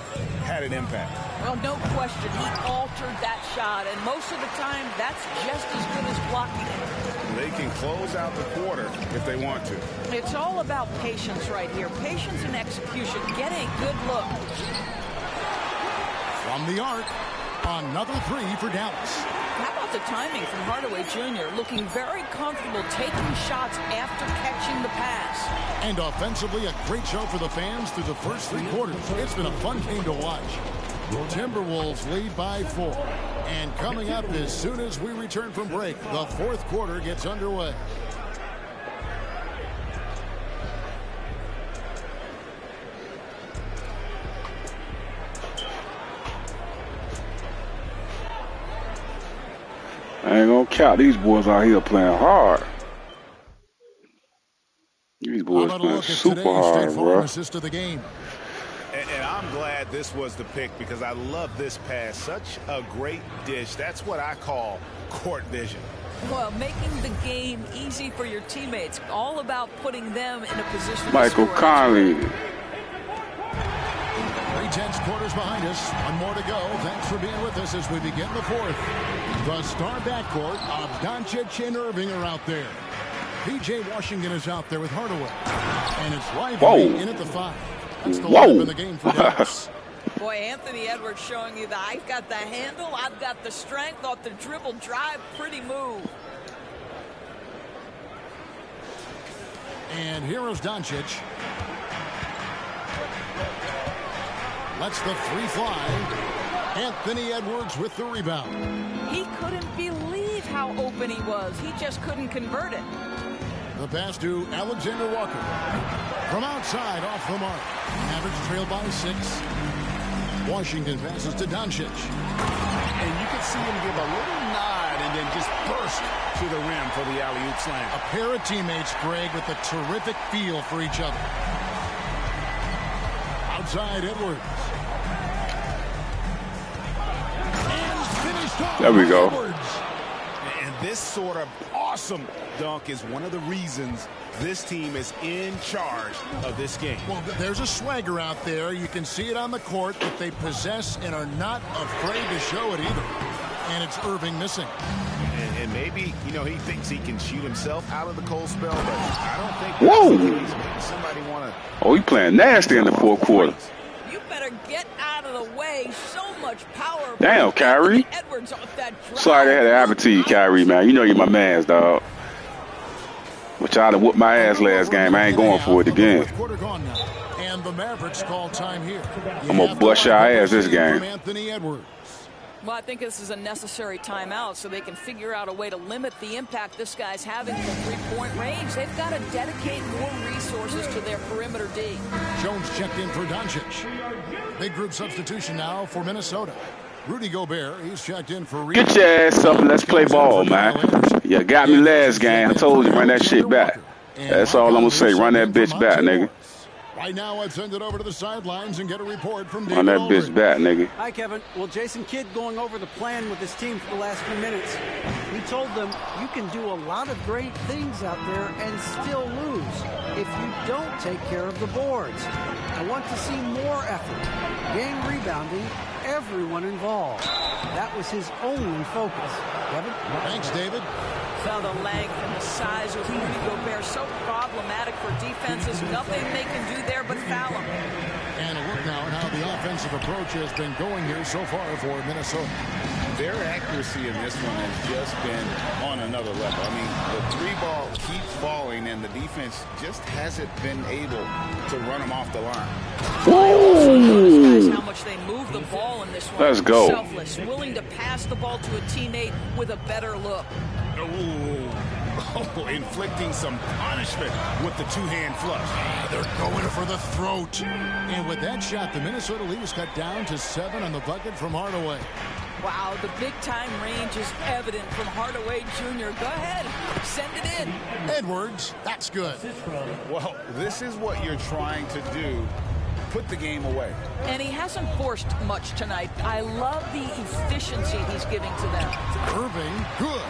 had an impact. Well, no question. He altered that shot, and most of the time, that's just as good as blocking it. They can close out the quarter if they want to. It's all about patience right here. Patience and execution. Get a good look. From the arc, another three for Dallas. How about the timing from Hardaway Jr. looking very comfortable taking shots after catching the pass. And offensively, a great show for the fans through the first three quarters. It's been a fun game to watch. Timberwolves lead by 4. And coming up as soon as we return from break, the fourth quarter gets underway. I ain't gonna count. These boys out here playing hard. These boys playing super hard, bro. Assist of the game. And I'm glad this was the pick because I love this pass. Such a great dish. That's what I call court vision. Well, making the game easy for your teammates. All about putting them in a position Michael to score. Conley. 3/10 quarters behind us. One more to go. Thanks for being with us as we begin the fourth. The star backcourt of Doncic and Irving are out there. P.J. Washington is out there with Hardaway. And it's Lively in at the 5. That's the lineup in the game for Dallas. Boy, Anthony Edwards showing you that I've got the handle, I've got the strength off the dribble drive. Pretty move. And here's Doncic. Lets the three fly. Anthony Edwards with the rebound. He couldn't believe how open he was. He just couldn't convert it. The pass to Alexander Walker. From outside, off the mark. Mavericks trail by 6. Washington passes to Doncic. And you can see him give a little nod and then just burst to the rim for the alley-oop slam. A pair of teammates, Greg, with a terrific feel for each other. Outside, Edwards. And finished off. There we go. Edwards. And this sort of awesome dunk is one of the reasons this team is in charge of this game. Well, there's a swagger out there. You can see it on the court that they possess and are not afraid to show it either. And it's Irving missing. And maybe, you know, he thinks he can shoot himself out of the cold spell, but I don't think Whoa. maybe somebody want to. Oh, he playing nasty in the fourth quarter. You better get out of the way. So much power. Damn, Kyrie. Edwards off that drive. Sorry I had to advertise, Kyrie, man. You know you're my man's, dog. But y'all done whooped my ass last game. I ain't going for it again. And the Mavericks call time here. I'm going to bust your ass this game. Anthony Edwards. Well, I think this is a necessary timeout so they can figure out a way to limit the impact this guy's having from three-point range. They've got to dedicate more resources to their perimeter D. Jones checked in for Doncic. Big group substitution now for Minnesota. Rudy Gobert, he's checked in for Reed. Get your ass up and let's play ball, man. You got me last game. I told you, run that shit back. That's all I'm going to say. Run that bitch back, nigga. Right now, let's send it over to the sidelines and get a report from David Run that Aldridge. bitch back, nigga. Hi, Kevin. Well, Jason Kidd going over the plan with his team for the last few minutes. He told them you can do a lot of great things out there and still lose if you don't take care of the boards. I want to see more effort, game rebounding, everyone involved. That was his only focus. Kevin? Thanks, David. Well, the length and the size of Rudy Gobert so problematic for defenses. Nothing they can do there but foul him. And a look now at how the offensive approach has been going here so far for Minnesota. Their accuracy in this one has just been on another level. I mean, the three ball keeps falling, and the defense just hasn't been able to run them off the line. I also noticed, guys, how much they move the ball in this one. Let's go. Selfless, willing to pass the ball to a teammate with a better look. Oh, inflicting some punishment with the two-hand flush. They're going for the throat. And with that shot, the Minnesota lead is cut down to 7 on the bucket from Hardaway. Wow, the big-time range is evident from Hardaway Jr. Go ahead, send it in. Edwards, that's good. Well, this is what you're trying to do. Put the game away. And he hasn't forced much tonight. I love the efficiency he's giving to them. Irving, good.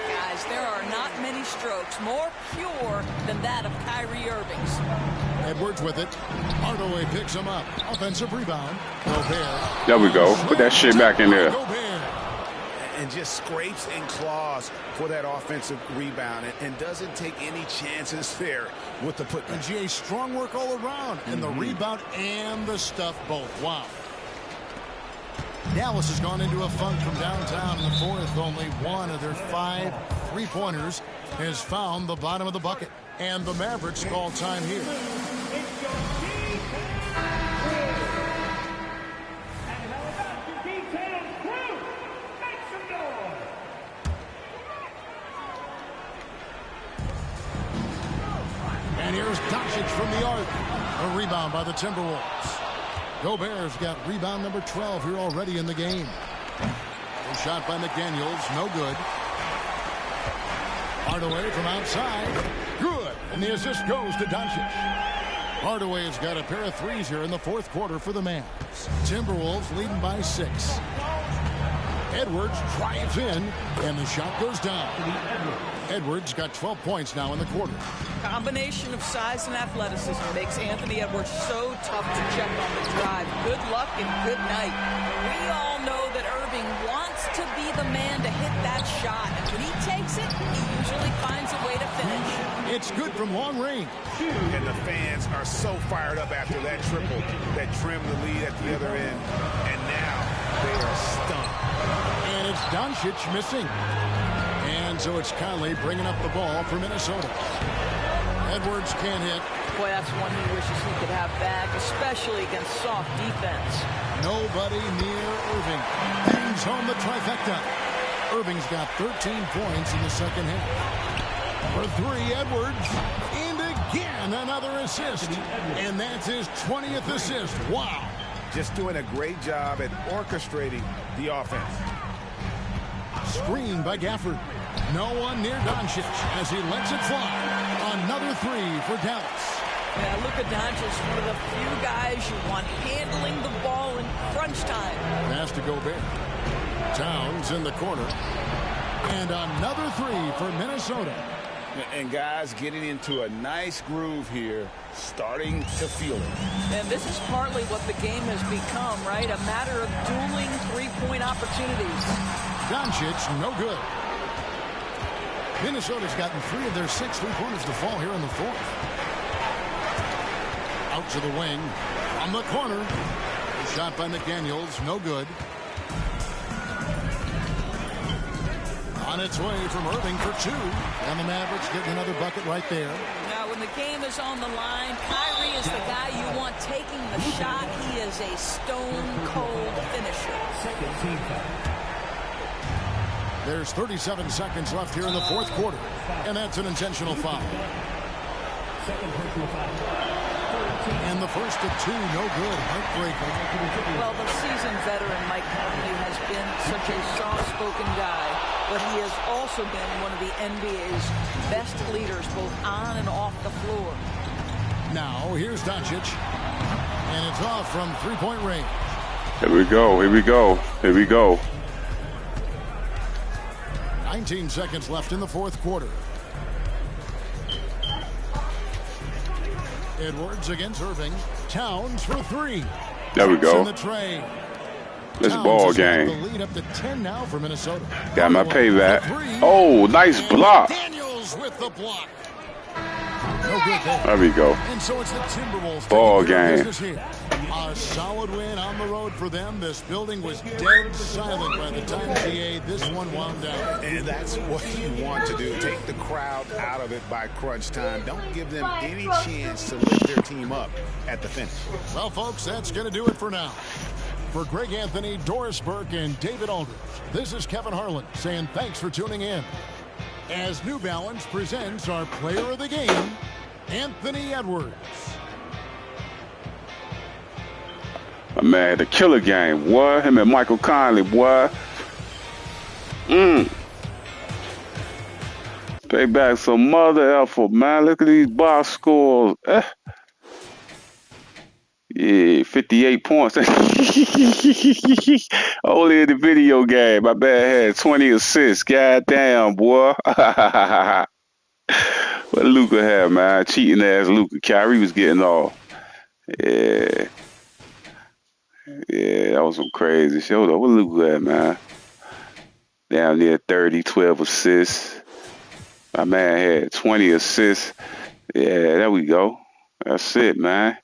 Guys, there are not many strokes more pure than that of Kyrie Irving's. Edwards with it. Hardaway picks him up. Offensive rebound. Gobert. There we go. Put that shit back in there. And just scrapes and claws for that offensive rebound and doesn't take any chances there with the putback. And GA, strong work all around. And the rebound and the stuff both. Wow. Dallas has gone into a funk from downtown in the fourth. Only one of their 5 3-pointers has found the bottom of the bucket. And the Mavericks call time here. And here's Doncic from the arc. A rebound by the Timberwolves. Gobert's got rebound number 12 here already in the game. A shot by McDaniels, no good. Hardaway from outside, good. And the assist goes to Doncic. Hardaway's got a pair of threes here in the fourth quarter for the Mavs. Timberwolves leading by 6. Edwards drives in, and the shot goes down. Edwards got 12 points now in the quarter. Combination of size and athleticism makes Anthony Edwards so tough to check on the drive. Good luck and good night. We all know that Irving wants to be the man to hit that shot. And when he takes it, he usually finds a way to finish. It's good from long range. And the fans are so fired up after that triple that trimmed the lead at the other end. And now they are stunned. And it's Doncic missing. And so it's Conley bringing up the ball for Minnesota. Edwards can't hit. Boy, that's one he wishes he could have back, especially against soft defense. Nobody near Irving. Brings home the trifecta. Irving's got 13 points in the second half. For 3, Edwards. And again, another assist. And that's his 20th assist. Wow. Just doing a great job at orchestrating the offense. Screen by Gafford. No one near Doncic as he lets it fly. Another 3 for Dallas. Yeah, Luka Doncic, one of the few guys you want handling the ball in crunch time. Pass to Gobert. Towns in the corner. And another 3 for Minnesota. And guys getting into a nice groove here, starting to feel it. And this is partly what the game has become, right? A matter of dueling three-point opportunities. Doncic, no good. Minnesota's gotten 3 of their 6 3-pointers to fall here in the fourth. Out to the wing. On the corner. A shot by McDaniels, no good. On its way from Irving for 2. And the Mavericks getting another bucket right there. Now, when the game is on the line, Kyrie is the guy you want taking the shot. He is a stone-cold finisher. There's 37 seconds left here in the fourth quarter. And that's an intentional foul. And the first of 2, no good. Heartbreaker. Well, the seasoned veteran Mike Conley has been such a soft-spoken guy, but he has also been one of the NBA's best leaders, both on and off the floor. Now, here's Doncic. And it's off from 3-point range. Here we go. Here we go. Here we go. 19 seconds left in the fourth quarter. Edwards against Irving. Towns for 3. There we go. In the tray. Let's ball game. The lead up to 10 now for Minnesota. Got my payback. Oh, nice block. Daniels with the block. No good there. There we go. And so it's the Timberwolves. Ball game. A solid win on the road for them. This building was dead silent by the time this one wound down. And that's what you want to do. Take the crowd out of it by crunch time. Don't give them any chance to lift their team up at the finish. Well, folks, that's going to do it for now. For Greg Anthony, Doris Burke, and David Aldridge, this is Kevin Harlan saying thanks for tuning in. As New Balance presents our player of the game, Anthony Edwards. My man, the killer game, boy. Him and Michael Conley, boy. Pay back some mother effort, man. Look at these box scores. Yeah, 58 points. Only in the video game. My man had 20 assists. God damn, boy. What Luka had, man? Cheating ass Luka. Kyrie was getting off. Yeah. Yeah, that was some crazy shit. Hold on, what Luka had, man? Down near 30, 12 assists. My man had 20 assists. Yeah, there we go. That's it, man.